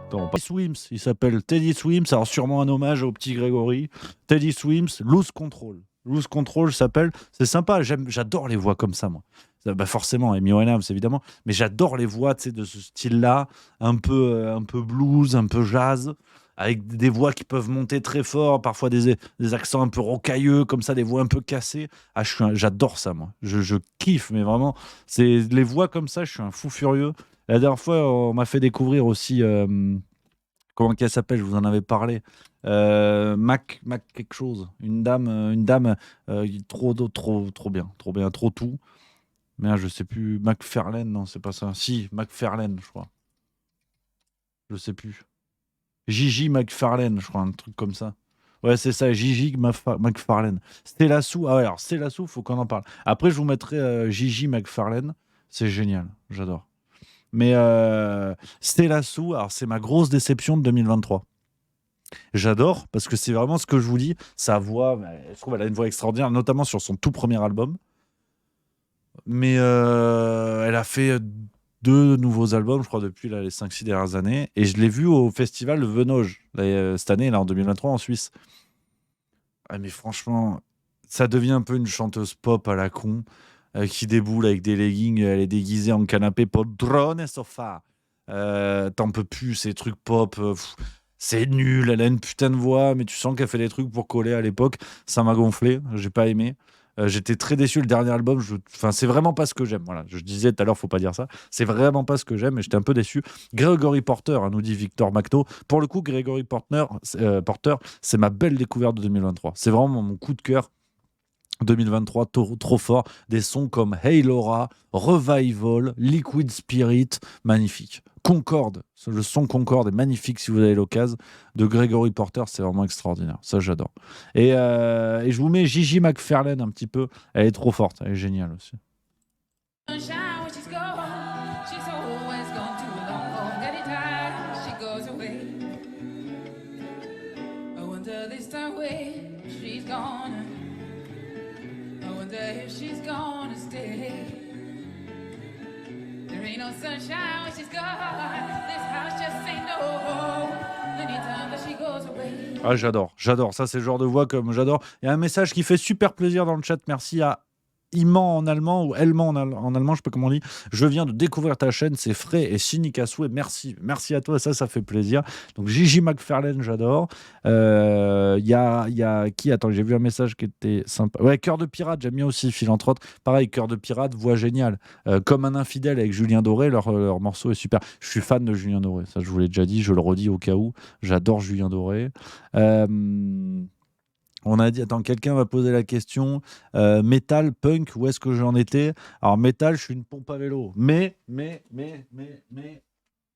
Teddy Swims, il s'appelle Teddy Swims, alors sûrement un hommage au petit Grégory. Teddy Swims, Lose Control. Loose Control s'appelle. C'est sympa, j'adore les voix comme ça, moi. Bah forcément, Amy Winehouse, évidemment, mais j'adore les voix de ce style-là, un peu blues, un peu jazz, avec des voix qui peuvent monter très fort, parfois des accents un peu rocailleux, comme ça, des voix un peu cassées. Ah, j'adore ça, moi. Je kiffe, mais vraiment, c'est les voix comme ça, je suis un fou furieux. La dernière fois, on m'a fait découvrir aussi, comment qu'elle s'appelle, je vous en avais parlé, Mac quelque chose, une dame, trop bien, trop tout. Mais je sais plus, McFarlane, non, c'est pas ça. Si, McFarlane, je crois. Je sais plus. Gigi McFarlane, je crois, un truc comme ça. Ouais, c'est ça, Gigi McFarlane. Stella Sou, ah ouais, alors Stella Sou, faut qu'on en parle. Après, je vous mettrai Gigi McFarlane, c'est génial, j'adore. Mais Stella Sou, alors c'est ma grosse déception de 2023. J'adore, parce que c'est vraiment ce que je vous dis, sa voix, je trouve elle a une voix extraordinaire, notamment sur son tout premier album. Mais elle a fait 2 nouveaux albums, je crois, depuis les 5-6 dernières années. Et je l'ai vue au festival de Venoge, cette année, là, en 2023, en Suisse. Ah, mais franchement, ça devient un peu une chanteuse pop à la con, qui déboule avec des leggings, elle est déguisée en canapé podrone et sofa. T'en peux plus, ces trucs pop. C'est nul, elle a une putain de voix, mais tu sens qu'elle fait des trucs pour coller à l'époque. Ça m'a gonflé, j'ai pas aimé. J'étais très déçu, le dernier album, c'est vraiment pas ce que j'aime. Voilà, je disais tout à l'heure, faut pas dire ça. C'est vraiment pas ce que j'aime et j'étais un peu déçu. Gregory Porter, nous dit Victor Macno. Pour le coup, Gregory Porter, c'est ma belle découverte de 2023. C'est vraiment mon coup de cœur 2023, trop fort. Des sons comme Hey Laura, Revival, Liquid Spirit, magnifique. Concorde, le son Concorde est magnifique si vous avez l'occasion. De Gregory Porter, c'est vraiment extraordinaire. Ça, j'adore. Et je vous mets Gigi McFarlane un petit peu. Elle est trop forte, elle est géniale aussi. No sunshine when she's gone. This house just ain't no home. Anytime that she goes away. Ah, j'adore. Ça, c'est le genre de voix comme j'adore. Il y a un message qui fait super plaisir dans le chat. Merci à Iman en allemand ou Elman en allemand, je sais pas comment on dit. Je viens de découvrir ta chaîne, c'est frais et cynique à souhait. Merci à toi, ça fait plaisir. Donc Gigi McFarlane, j'adore. Il y a qui? Attends, j'ai vu un message qui était sympa. Ouais, Cœur de pirate, j'aime bien aussi, Philanthrope. Pareil, Cœur de pirate, voix géniale. Comme un infidèle avec Julien Doré, leur morceau est super. Je suis fan de Julien Doré, ça je vous l'ai déjà dit, je le redis au cas où. J'adore Julien Doré. On a dit, attends, quelqu'un va poser la question, métal, punk, où est-ce que j'en étais? Alors, métal, je suis une pompe à vélo. Mais,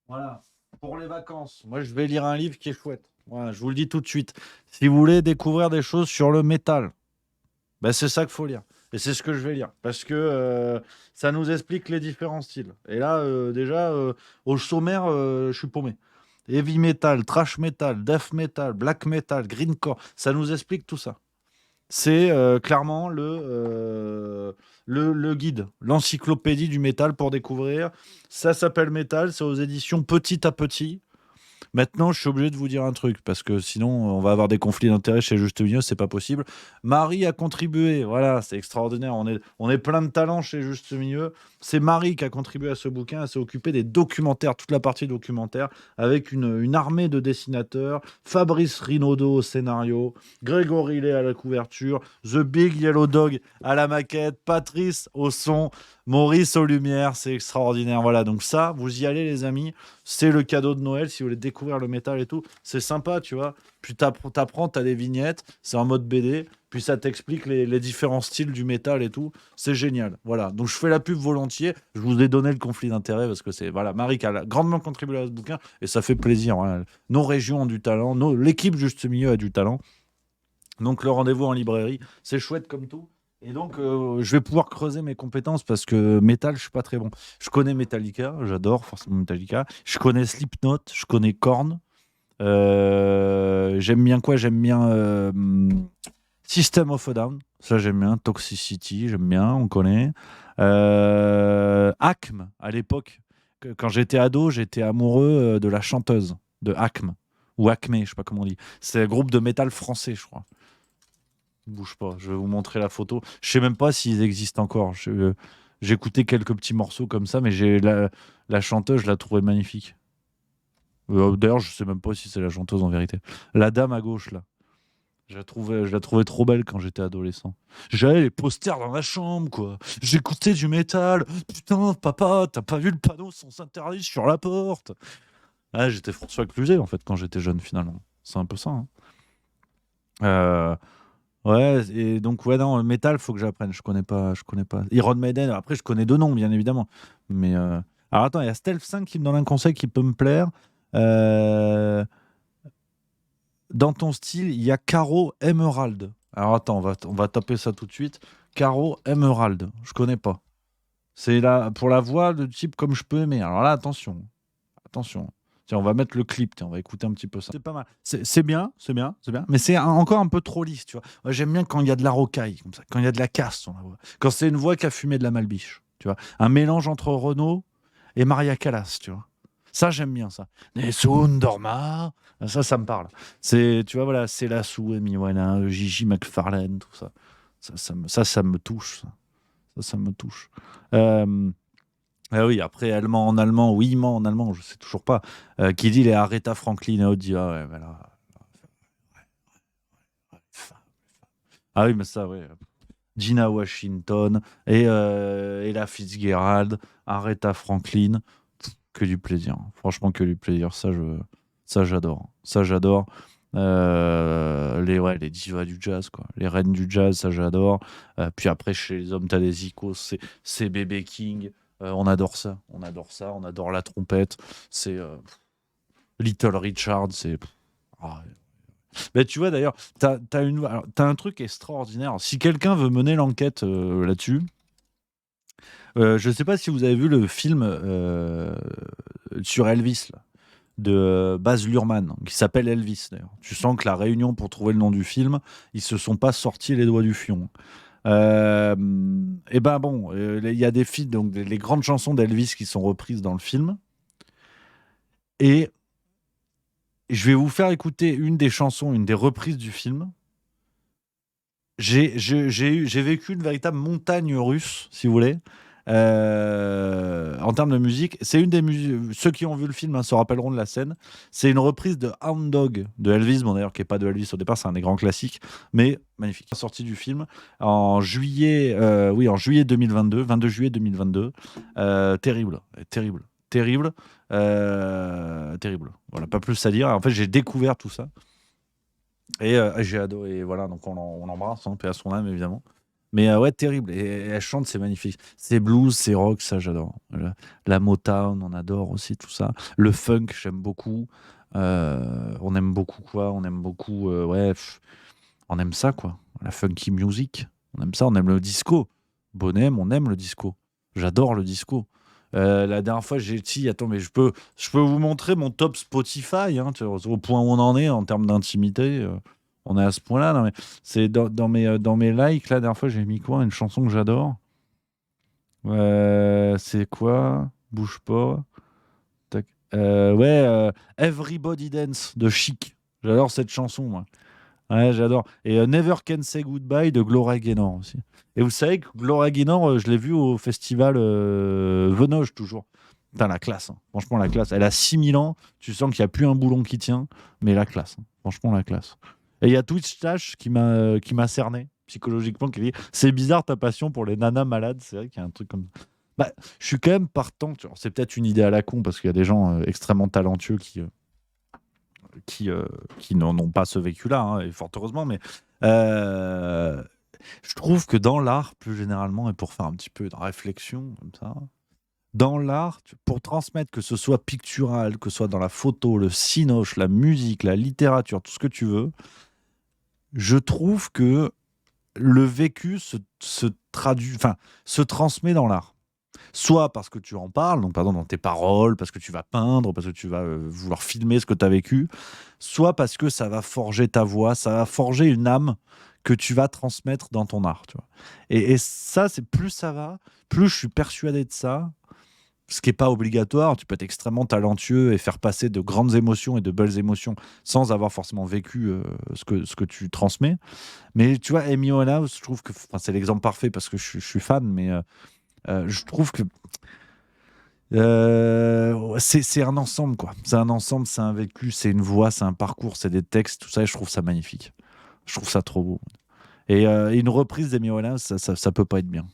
voilà, pour les vacances, moi, je vais lire un livre qui est chouette. Voilà, je vous le dis tout de suite. Si vous voulez découvrir des choses sur le métal, ben, c'est ça qu'il faut lire. Et c'est ce que je vais lire. Parce que ça nous explique les différents styles. Et là, déjà, au sommaire, je suis paumé. Heavy metal, thrash metal, death metal, black metal, greencore, ça nous explique tout ça. C'est clairement le guide, l'encyclopédie du métal pour découvrir. Ça s'appelle Métal, c'est aux éditions Petit à Petit. Maintenant, je suis obligé de vous dire un truc, parce que sinon, on va avoir des conflits d'intérêts chez Juste Milieu, c'est pas possible. Marie a contribué, voilà, c'est extraordinaire. On est plein de talents chez Juste Milieu. C'est Marie qui a contribué à ce bouquin, elle s'est occupée des documentaires, toute la partie documentaire, avec une armée de dessinateurs. Fabrice Rinaudot au scénario, Grégory Lay à la couverture, The Big Yellow Dog à la maquette, Patrice au son, Maurice aux lumières, c'est extraordinaire. Voilà, donc ça, vous y allez les amis, c'est le cadeau de Noël si vous voulez découvrir le métal et tout. C'est sympa, tu vois. Puis t'apprends, t'as des vignettes, c'est en mode BD, puis ça t'explique les différents styles du métal et tout. C'est génial. Voilà, donc je fais la pub volontiers. Je vous ai donné le conflit d'intérêts parce que c'est voilà, Marie qui a grandement contribué à ce bouquin et ça fait plaisir. Voilà. Nos régions ont du talent, l'équipe Juste Milieu a du talent. Donc le rendez-vous en librairie, c'est chouette comme tout. Et donc, je vais pouvoir creuser mes compétences parce que métal, je suis pas très bon. Je connais Metallica, j'adore forcément Metallica. Je connais Slipknot, je connais Korn. J'aime bien quoi? J'aime bien System of a Down, ça j'aime bien. Toxicity, j'aime bien, on connaît. Acme, à l'époque, quand j'étais ado, j'étais amoureux de la chanteuse de Acme, ou Acme, je sais pas comment on dit. C'est un groupe de métal français, je crois. Bouge pas, je vais vous montrer la photo. Je sais même pas s'ils existent encore. J'ai écouté quelques petits morceaux comme ça, mais la chanteuse, je la trouvais magnifique. D'ailleurs, je sais même pas si c'est la chanteuse en vérité. La dame à gauche, là. Je la trouvais trop belle quand j'étais adolescent. J'avais les posters dans la chambre, quoi. J'écoutais du métal. Putain, papa, t'as pas vu le panneau sens interdit sur la porte? Ah, j'étais François Cluzet, en fait, quand j'étais jeune, finalement. C'est un peu ça, hein. Euh, ouais, et donc, ouais, non, le métal, faut que j'apprenne. Je connais pas, je connais pas. Iron Maiden, après, je connais deux noms, bien évidemment. Mais, alors, attends, il y a Stealth 5 qui me donne un conseil qui peut me plaire. Euh, Dans ton style, il y a Caro Emerald. Alors attends, on va taper ça tout de suite. Caro Emerald, je connais pas. C'est là pour la voix de type comme je peux aimer. Alors là, attention, attention. Tiens, on va mettre le clip. Tiens, on va écouter un petit peu ça. C'est pas mal. C'est bien, c'est bien, c'est bien. Mais c'est encore un peu trop lisse, tu vois. Moi, j'aime bien quand il y a de la rocaille, comme ça, quand il y a de la casse dans la voix. Quand c'est une voix qui a fumé de la malbiche, tu vois. Un mélange entre Renaud et Maria Callas, tu vois. Ça, j'aime bien ça. Nessun dorma. Ça me parle. C'est, tu vois, voilà, c'est la sous Amy Winehouse, Gigi McFarlane, tout ça. Ça me touche. Ça me touche. Ah oui, après, allemand en allemand, oui, en allemand, je sais toujours pas. Qui dit les Aretha Franklin et Audi. Ah ouais, voilà. Ah oui, mais ça, ouais. Gina Washington et Ella Fitzgerald, Aretha Franklin. Que du plaisir. Franchement, que du plaisir. Ça j'adore. Ça, j'adore. Les divas du jazz, quoi. Les reines du jazz, ça, j'adore. Puis après, chez les hommes, t'as des icônes. C'est B.B. King. On adore ça. On adore ça. On adore la trompette. C'est Little Richard. C'est. Ah, mais tu vois, d'ailleurs, t'as un truc extraordinaire. Si quelqu'un veut mener l'enquête là-dessus, je ne sais pas si vous avez vu le film sur Elvis là, de Baz Luhrmann, qui s'appelle Elvis d'ailleurs. Tu sens que la réunion pour trouver le nom du film, ils se sont pas sortis les doigts du fion. Et ben bon, il y a des films, donc les grandes chansons d'Elvis qui sont reprises dans le film. Et je vais vous faire écouter une des chansons, une des reprises du film. J'ai vécu une véritable montagne russe, si vous voulez. En termes de musique, c'est une des musiques. Ceux qui ont vu le film se rappelleront de la scène. C'est une reprise de Hound Dog de Elvis, bon d'ailleurs qui est pas de Elvis au départ, c'est un des grands classiques, mais magnifique. Sortie du film en juillet, en juillet 2022, 22 juillet 2022. Terrible, terrible, terrible, terrible. Voilà, pas plus à dire. En fait, j'ai découvert tout ça et j'ai adoré. Voilà, donc on l'embrasse, paix à son âme évidemment. Mais ouais, terrible. Et elle chante, c'est magnifique. C'est blues, c'est rock, ça j'adore. La Motown, on adore aussi tout ça. Le funk, j'aime beaucoup. On aime beaucoup quoi? On aime beaucoup, on aime ça quoi. La funky music, on aime ça. On aime le disco. Bonhomme, on aime le disco. J'adore le disco. La dernière fois, j'ai dit, attends, mais je peux vous montrer mon top Spotify, hein, tu vois, au point où on en est en termes d'intimité. On est à ce point-là. Non, mais c'est dans mes likes, la dernière fois, j'ai mis quoi? Une chanson que j'adore. C'est quoi? Bouge pas. Tac. Everybody Dance de Chic. J'adore cette chanson, moi. Ouais, j'adore. Et Never Can Say Goodbye de Gloria Gaynor aussi. Et vous savez que Gloria Gaynor, je l'ai vue au festival Venoge, toujours. Putain, la classe. Hein. Franchement, la classe. Elle a 6000 ans. Tu sens qu'il n'y a plus un boulon qui tient. Mais la classe. Hein. Franchement, la classe. Et il y a Twitch Tash qui m'a cerné psychologiquement, qui dit c'est bizarre ta passion pour les nanas malades. C'est vrai qu'il y a un truc comme ça. Bah, je suis quand même partant. C'est peut-être une idée à la con parce qu'il y a des gens extrêmement talentueux qui n'en ont pas ce vécu-là, hein, et fort heureusement. Mais je trouve que dans l'art, plus généralement, et pour faire un petit peu de réflexion comme ça, dans l'art, pour transmettre, que ce soit pictural, que ce soit dans la photo, le cinoche, la musique, la littérature, tout ce que tu veux, je trouve que le vécu se transmet dans l'art. Soit parce que tu en parles, donc par exemple dans tes paroles, parce que tu vas peindre, parce que tu vas vouloir filmer ce que tu as vécu, soit parce que ça va forger ta voix, ça va forger une âme que tu vas transmettre dans ton art. Tu vois. Et ça, c'est plus ça va, plus je suis persuadé de ça, ce qui n'est pas obligatoire. Tu peux être extrêmement talentueux et faire passer de grandes émotions et de belles émotions sans avoir forcément vécu ce que tu transmets. Mais tu vois, Amy Winehouse, je trouve que c'est l'exemple parfait parce que je suis fan, mais je trouve que c'est un ensemble, quoi. C'est un ensemble, c'est un vécu, c'est une voix, c'est un parcours, c'est des textes, tout ça, et je trouve ça magnifique. Je trouve ça trop beau. Et une reprise d'Amy Winehouse, ça peut pas être bien.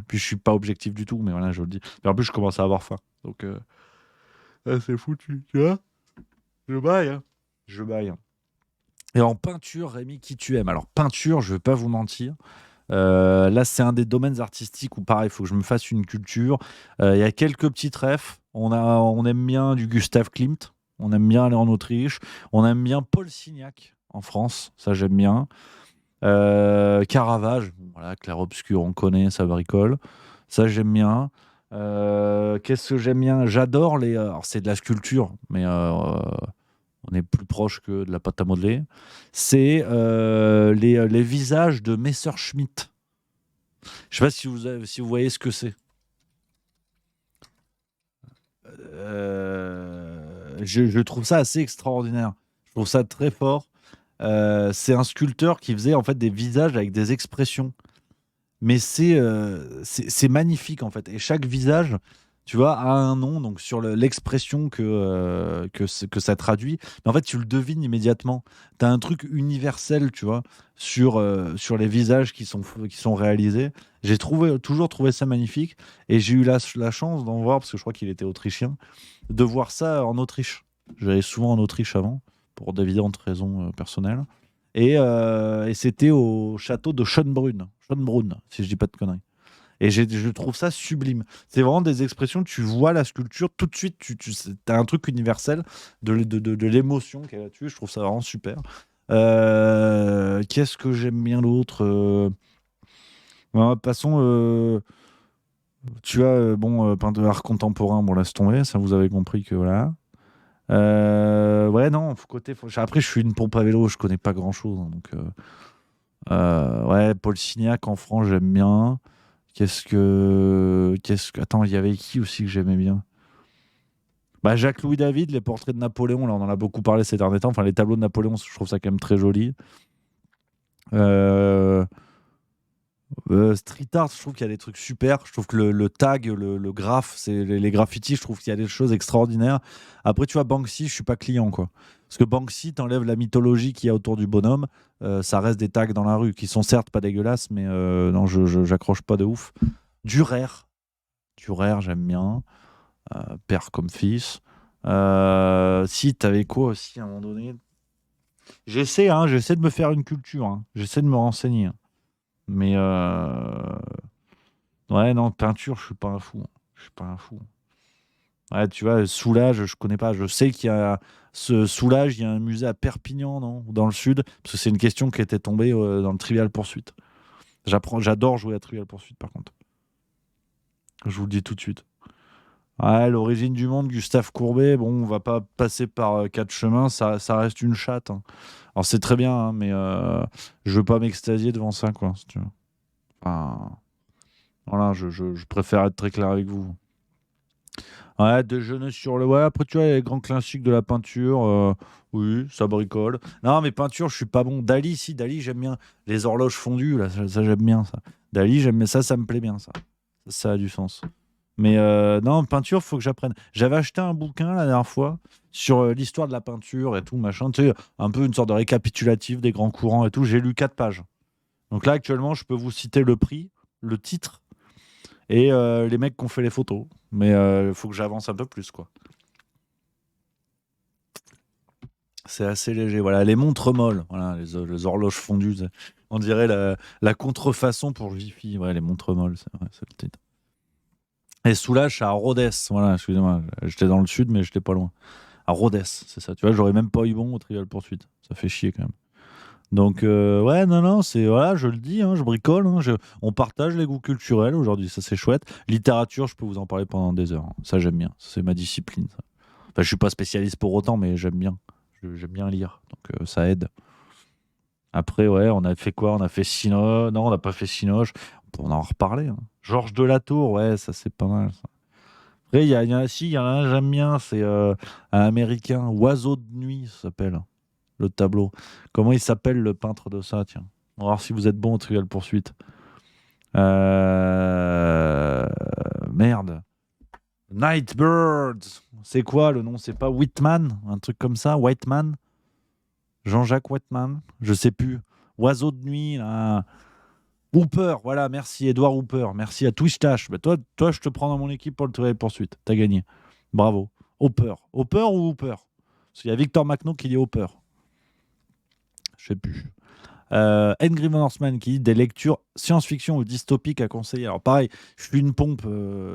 Puis je suis pas objectif du tout, mais voilà, je le dis. Et en plus, je commence à avoir faim. Donc, c'est foutu, tu vois. Je baille, hein. Je baille. Hein. Et en peinture, Rémi, qui tu aimes? Alors, peinture, je vais pas vous mentir. Là, c'est un des domaines artistiques où, pareil, il faut que je me fasse une culture. Il y a quelques petites refs. On aime bien du Gustav Klimt. On aime bien aller en Autriche. On aime bien Paul Signac en France. Ça, j'aime bien. Caravage, voilà, clair-obscur, on connaît, ça bricole. Ça, j'aime bien. Qu'est-ce que j'aime bien? J'adore les. Alors, c'est de la sculpture, mais on est plus proche que de la pâte à modeler. C'est les visages de Messerschmitt. Je sais pas si vous voyez ce que c'est. Je trouve ça assez extraordinaire. Je trouve ça très fort. C'est un sculpteur qui faisait en fait des visages avec des expressions. Mais c'est magnifique en fait. Et chaque visage, tu vois, a un nom donc sur l'expression que ça traduit. Mais en fait, tu le devines immédiatement. Tu as un truc universel, tu vois, sur les visages qui sont réalisés. J'ai toujours trouvé ça magnifique. Et j'ai eu la chance d'en voir, parce que je crois qu'il était autrichien, de voir ça en Autriche. J'allais souvent en Autriche avant, pour d'évidentes raisons personnelles. Et c'était au château de Schönbrunn, si je dis pas de conneries. Et je trouve ça sublime. C'est vraiment des expressions, tu vois la sculpture, tout de suite, tu as un truc universel de l'émotion qu'il y a là-dessus. Je trouve ça vraiment super. Qu'est-ce que j'aime bien d'autre De toute façon, tu as, peintre d'art contemporain, bon, laisse tomber, ça vous avez compris que voilà. Ouais, non, après, je suis une pompe à vélo, je connais pas grand-chose. Hein, donc, ouais, Paul Signac en France, j'aime bien. Attends, il y avait qui aussi que j'aimais bien? Bah, Jacques-Louis David, les portraits de Napoléon, là, on en a beaucoup parlé ces derniers temps. Enfin, les tableaux de Napoléon, je trouve ça quand même très joli. Street art, je trouve qu'il y a des trucs super. Je trouve que le tag, le graphe, c'est les graffitis, je trouve qu'il y a des choses extraordinaires. Après, tu vois, Banksy, je suis pas client, quoi. Parce que Banksy, t'enlèves la mythologie qu'il y a autour du bonhomme, ça reste des tags dans la rue, qui sont certes pas dégueulasses, mais non, j'accroche pas de ouf. Durer, j'aime bien. Père comme fils. Si, t'avais quoi aussi à un moment donné? J'essaie de me faire une culture, hein. J'essaie de me renseigner. Mais ouais, non, peinture, je suis pas un fou. Je suis pas un fou. Ouais, tu vois, Soulage, je connais pas. Je sais qu'il y a ce Soulage, il y a un musée à Perpignan, non? Ou dans le sud, parce que c'est une question qui était tombée dans le Trivial Poursuite. J'adore jouer à Trivial Poursuite, par contre. Je vous le dis tout de suite. Ouais, l'origine du monde, Gustave Courbet, bon, on va pas passer par quatre chemins, ça reste une chatte. Hein. Alors c'est très bien, hein, mais je veux pas m'extasier devant ça, quoi. Si tu veux. Enfin, voilà, je préfère être très clair avec vous. Ouais, déjeuner sur le. Ouais, après tu vois, les grands classiques de la peinture, oui, ça bricole. Non, mais peinture, je suis pas bon. Dali, si, Dali, j'aime bien. Les horloges fondues, là, ça j'aime bien, ça. Dali, j'aime ça, ça me plaît bien, ça. Ça a du sens. Mais non, peinture, il faut que j'apprenne. J'avais acheté un bouquin la dernière fois sur l'histoire de la peinture et tout, machin. Tu sais, un peu une sorte de récapitulatif des grands courants et tout. J'ai lu 4 pages. Donc là, actuellement, je peux vous citer le prix, le titre et les mecs qui ont fait les photos. Mais il faut que j'avance un peu plus, quoi. C'est assez léger. Voilà, les montres molles, voilà, les horloges fondues. On dirait la contrefaçon pour Jiffy. Ouais, les montres molles, c'est vrai, c'est le titre. Et Soulage, c'est à Rhodes. Voilà, excusez-moi, j'étais dans le sud, mais j'étais pas loin. À Rhodes, c'est ça. Tu vois, j'aurais même pas eu bon au Trivial Poursuite. Ça fait chier quand même. Donc, ouais, non, c'est. Voilà, je le dis, hein, je bricole. Hein, on partage les goûts culturels aujourd'hui, ça c'est chouette. Littérature, je peux vous en parler pendant des heures. Hein. Ça, j'aime bien. C'est ma discipline. Ça. Enfin, je suis pas spécialiste pour autant, mais j'aime bien. J'aime bien lire. Donc, ça aide. Après, ouais, on a fait quoi? On a fait Sinoche. Non, on n'a pas fait Sinoche. On en reparler. Hein. Georges Delatour, ouais, ça c'est pas mal. Ça. Après, il y en a un, j'aime bien, c'est un américain, Oiseau de nuit, ça s'appelle, le tableau. Comment il s'appelle, le peintre de ça, tiens. On va voir si vous êtes bon au Trivial Poursuite. Merde. Nightbirds. C'est quoi le nom? C'est pas Whitman? Un truc comme ça? Whiteman? Jean-Jacques Whitman? Je sais plus. Oiseau de nuit, là. Hooper, voilà, merci Edouard Hooper. Merci à Twitch-Tash. Bah, toi, je te prends dans mon équipe pour le Trivial Poursuite. T'as gagné. Bravo. Hooper. Hooper ou Hooper? Parce qu'il y a Victor Macno qui dit Hooper. Je sais plus. Angry Norseman qui dit des lectures science-fiction ou dystopiques à conseiller. Alors pareil, je suis une pompe,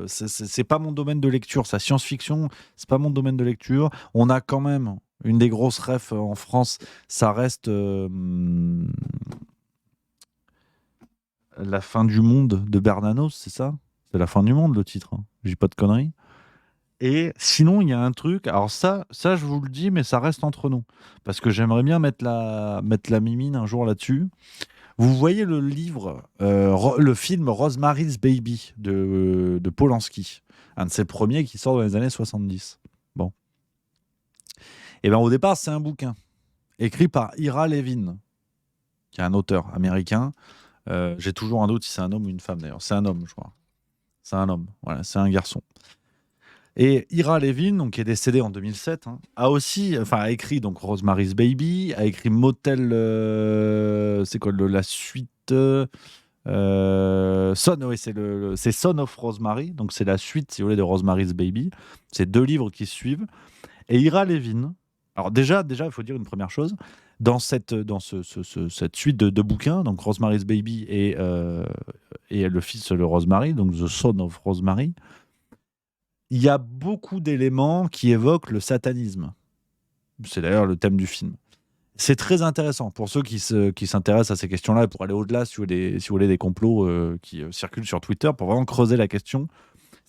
c'est pas mon domaine de lecture, ça, science-fiction, c'est pas mon domaine de lecture. On a quand même une des grosses refs en France, ça reste La fin du monde de Bernanos, c'est ça? C'est La fin du monde le titre, hein. Je dis pas de conneries. Et sinon, il y a un truc, alors ça, je vous le dis, mais ça reste entre nous. Parce que j'aimerais bien mettre la mimine un jour là-dessus. Vous voyez le livre, le film Rosemary's Baby de Polanski, un de ses premiers qui sort dans les années 70. Bon. Et bien au départ, c'est un bouquin écrit par Ira Levin, qui est un auteur américain. J'ai toujours un doute si c'est un homme ou une femme d'ailleurs. C'est un homme, je crois. C'est un homme, voilà, c'est un garçon. Et Ira Levin, donc, qui est décédée en 2007, hein, a écrit donc Rosemary's Baby, a écrit Motel, c'est quoi la suite c'est Son of Rosemary, donc c'est la suite, si vous voulez, de Rosemary's Baby. C'est 2 livres qui se suivent. Et Ira Levin, alors déjà, il faut dire une première chose, dans cette suite de bouquins, donc Rosemary's Baby et le fils de Rosemary, donc The Son of Rosemary, il y a beaucoup d'éléments qui évoquent le satanisme. C'est d'ailleurs le thème du film. C'est très intéressant pour ceux qui s'intéressent à ces questions-là et pour aller au-delà, si vous voulez, des complots qui circulent sur Twitter, pour vraiment creuser la question.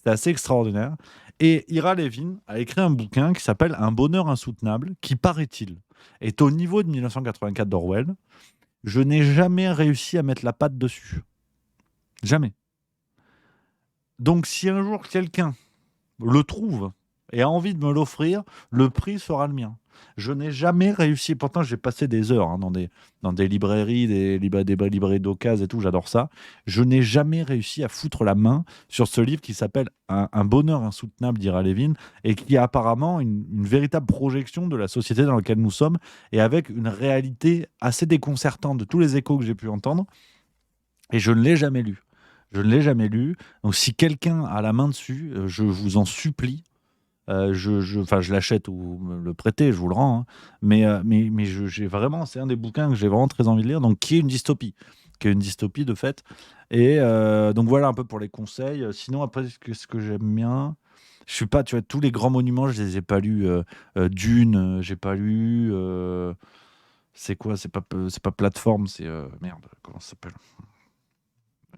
C'est assez extraordinaire. Et Ira Levin a écrit un bouquin qui s'appelle Un bonheur insoutenable, qui, paraît-il, est au niveau de 1984 d'Orwell. Je n'ai jamais réussi à mettre la patte dessus. Jamais. Donc si un jour quelqu'un le trouve et a envie de me l'offrir, le prix sera le mien. Je n'ai jamais réussi, pourtant j'ai passé des heures dans des librairies, des librairies d'occasion et tout, j'adore ça. Je n'ai jamais réussi à foutre la main sur ce livre qui s'appelle Un bonheur insoutenable d'Ira Levin et qui a apparemment une véritable projection de la société dans laquelle nous sommes et avec une réalité assez déconcertante de tous les échos que j'ai pu entendre. Et je ne l'ai jamais lu. Je ne l'ai jamais lu. Donc, si quelqu'un a la main dessus, je vous en supplie. Je l'achète ou me le prêter, je vous le rends. Hein. Mais j'ai vraiment, c'est un des bouquins que j'ai vraiment très envie de lire, donc qui est une dystopie. Qui est une dystopie de fait. Et donc voilà un peu pour les conseils. Sinon, après, ce que j'aime bien, je suis pas, tu vois, tous les grands monuments, je les ai pas lus. Dune, j'ai pas lu. C'est quoi? C'est pas plateforme, c'est merde, comment ça s'appelle?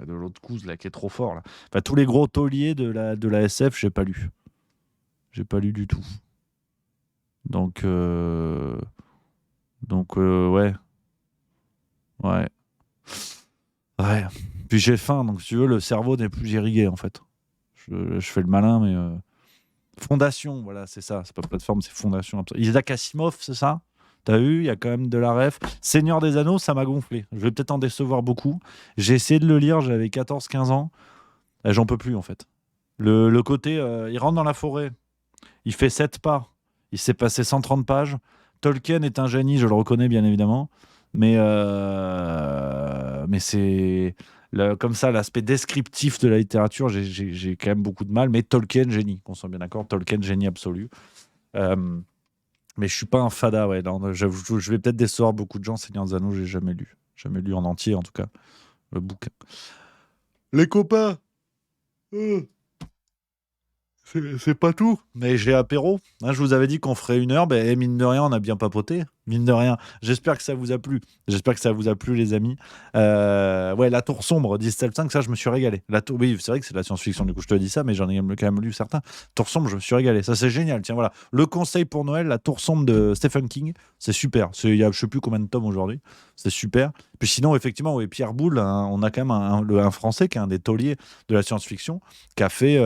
De l'autre couze là qui est trop fort là. Enfin, tous les gros tauliers de la SF, j'ai pas lu. J'ai pas lu du tout. Donc ouais. Puis j'ai faim, donc si tu veux, le cerveau n'est plus irrigué en fait. Je fais le malin, mais Fondation, voilà, c'est ça. C'est pas plateforme, c'est Fondation. Isaac Asimov, c'est ça? T'as vu, il y a quand même de la ref. Seigneur des Anneaux, ça m'a gonflé. Je vais peut-être en décevoir beaucoup. J'ai essayé de le lire, j'avais 14-15 ans. Et j'en peux plus, en fait. Le côté, il rentre dans la forêt. Il fait 7 pas. Il s'est passé 130 pages. Tolkien est un génie, je le reconnais, bien évidemment. Mais c'est... comme ça, l'aspect descriptif de la littérature, j'ai quand même beaucoup de mal. Mais Tolkien, génie, qu'on soit bien d'accord. Tolkien, génie absolu. Mais je suis pas un fada, ouais. Non, je vais peut-être décevoir beaucoup de gens. Seigneur des Anneaux, j'ai jamais lu. Jamais lu en entier, en tout cas, le bouquin. Les copains, c'est pas tout. Mais j'ai apéro. Hein, je vous avais dit qu'on ferait 1 heure. Ben, mine de rien, on a bien papoté. mine de rien. J'espère que ça vous a plu. J'espère que ça vous a plu, les amis. Ouais, La Tour Sombre, 10-5, ça, je me suis régalé. Oui, c'est vrai que c'est de la science-fiction, du coup, je te dis ça, mais j'en ai quand même lu certains. Tour Sombre, je me suis régalé. Ça, c'est génial. Tiens, voilà. Le conseil pour Noël, La Tour Sombre de Stephen King, c'est super. Il y a je sais plus combien de tomes aujourd'hui. C'est super. Puis sinon, effectivement, oui, Pierre Boulle, hein, on a quand même un Français qui est un des tauliers de la science-fiction, qui a fait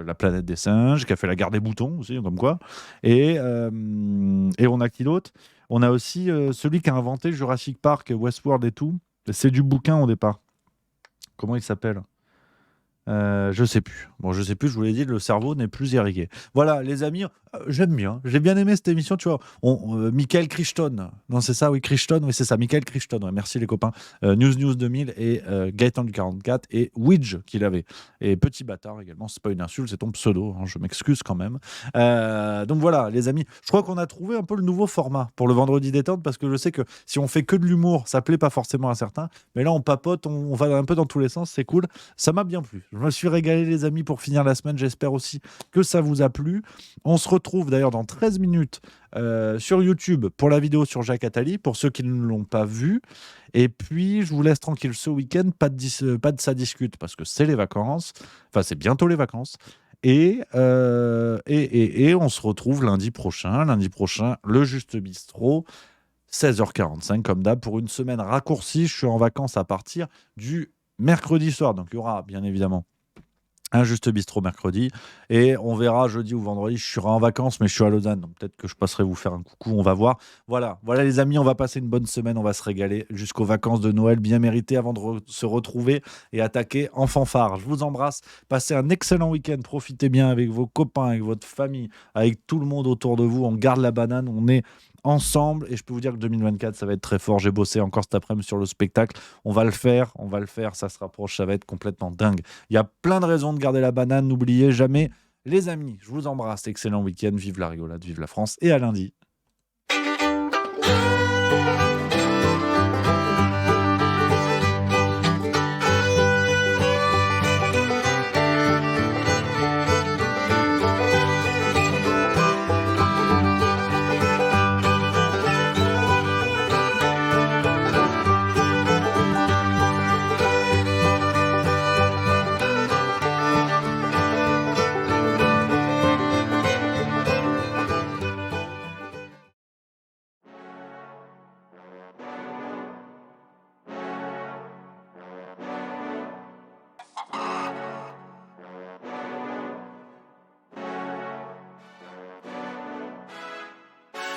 La Planète des Singes, qui a fait La Guerre des Boutons aussi, comme quoi. Et on a qui d'autre? On a aussi celui qui a inventé Jurassic Park, Westworld et tout. C'est du bouquin au départ. Comment il s'appelle? Je sais plus. Bon, je sais plus, je vous l'ai dit, le cerveau n'est plus irrigué. Voilà, les amis, j'aime bien. J'ai bien aimé cette émission, tu vois. Michael Crichton. Non, c'est ça, oui, Crichton, oui, c'est ça, Michael Crichton. Ouais, merci les copains. News 2000 et Gaëtan du 44 et Widge qu'il avait. Et Petit Bâtard également, c'est pas une insulte, c'est ton pseudo, hein, je m'excuse quand même. Donc voilà, les amis, je crois qu'on a trouvé un peu le nouveau format pour le vendredi détente parce que je sais que si on fait que de l'humour, ça plaît pas forcément à certains. Mais là, on papote, on va un peu dans tous les sens, c'est cool. Ça m'a bien plu. Je me suis régalé, les amis, pour finir la semaine. J'espère aussi que ça vous a plu. On se retrouve d'ailleurs dans 13 minutes sur YouTube pour la vidéo sur Jacques Attali, pour ceux qui ne l'ont pas vu. Et puis, je vous laisse tranquille ce week-end. Pas de ça discute parce que c'est les vacances. Enfin, c'est bientôt les vacances. Et on se retrouve lundi prochain. Lundi prochain, le Juste Bistrot. 16h45 comme d'hab pour une semaine raccourcie. Je suis en vacances à partir du mercredi soir. Donc il y aura bien évidemment un Juste Bistrot mercredi et on verra jeudi ou vendredi. Je serai en vacances mais je suis à Lausanne, donc peut-être que je passerai vous faire un coucou, on va voir. Voilà les amis, on va passer une bonne semaine, on va se régaler jusqu'aux vacances de Noël bien méritées avant de se retrouver et attaquer en fanfare. Je vous embrasse, passez un excellent week-end, profitez bien avec vos copains, avec votre famille, avec tout le monde autour de vous. On garde la banane, on est ensemble et je peux vous dire que 2024 ça va être très fort. J'ai bossé encore cet après-midi sur le spectacle, on va le faire, ça se rapproche, ça va être complètement dingue. Il y a plein de raisons de garder la banane, n'oubliez jamais. Les amis, je vous embrasse, excellent week-end, vive la rigolade, vive la France et à lundi.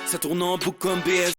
Ça tourne en boucle comme BS.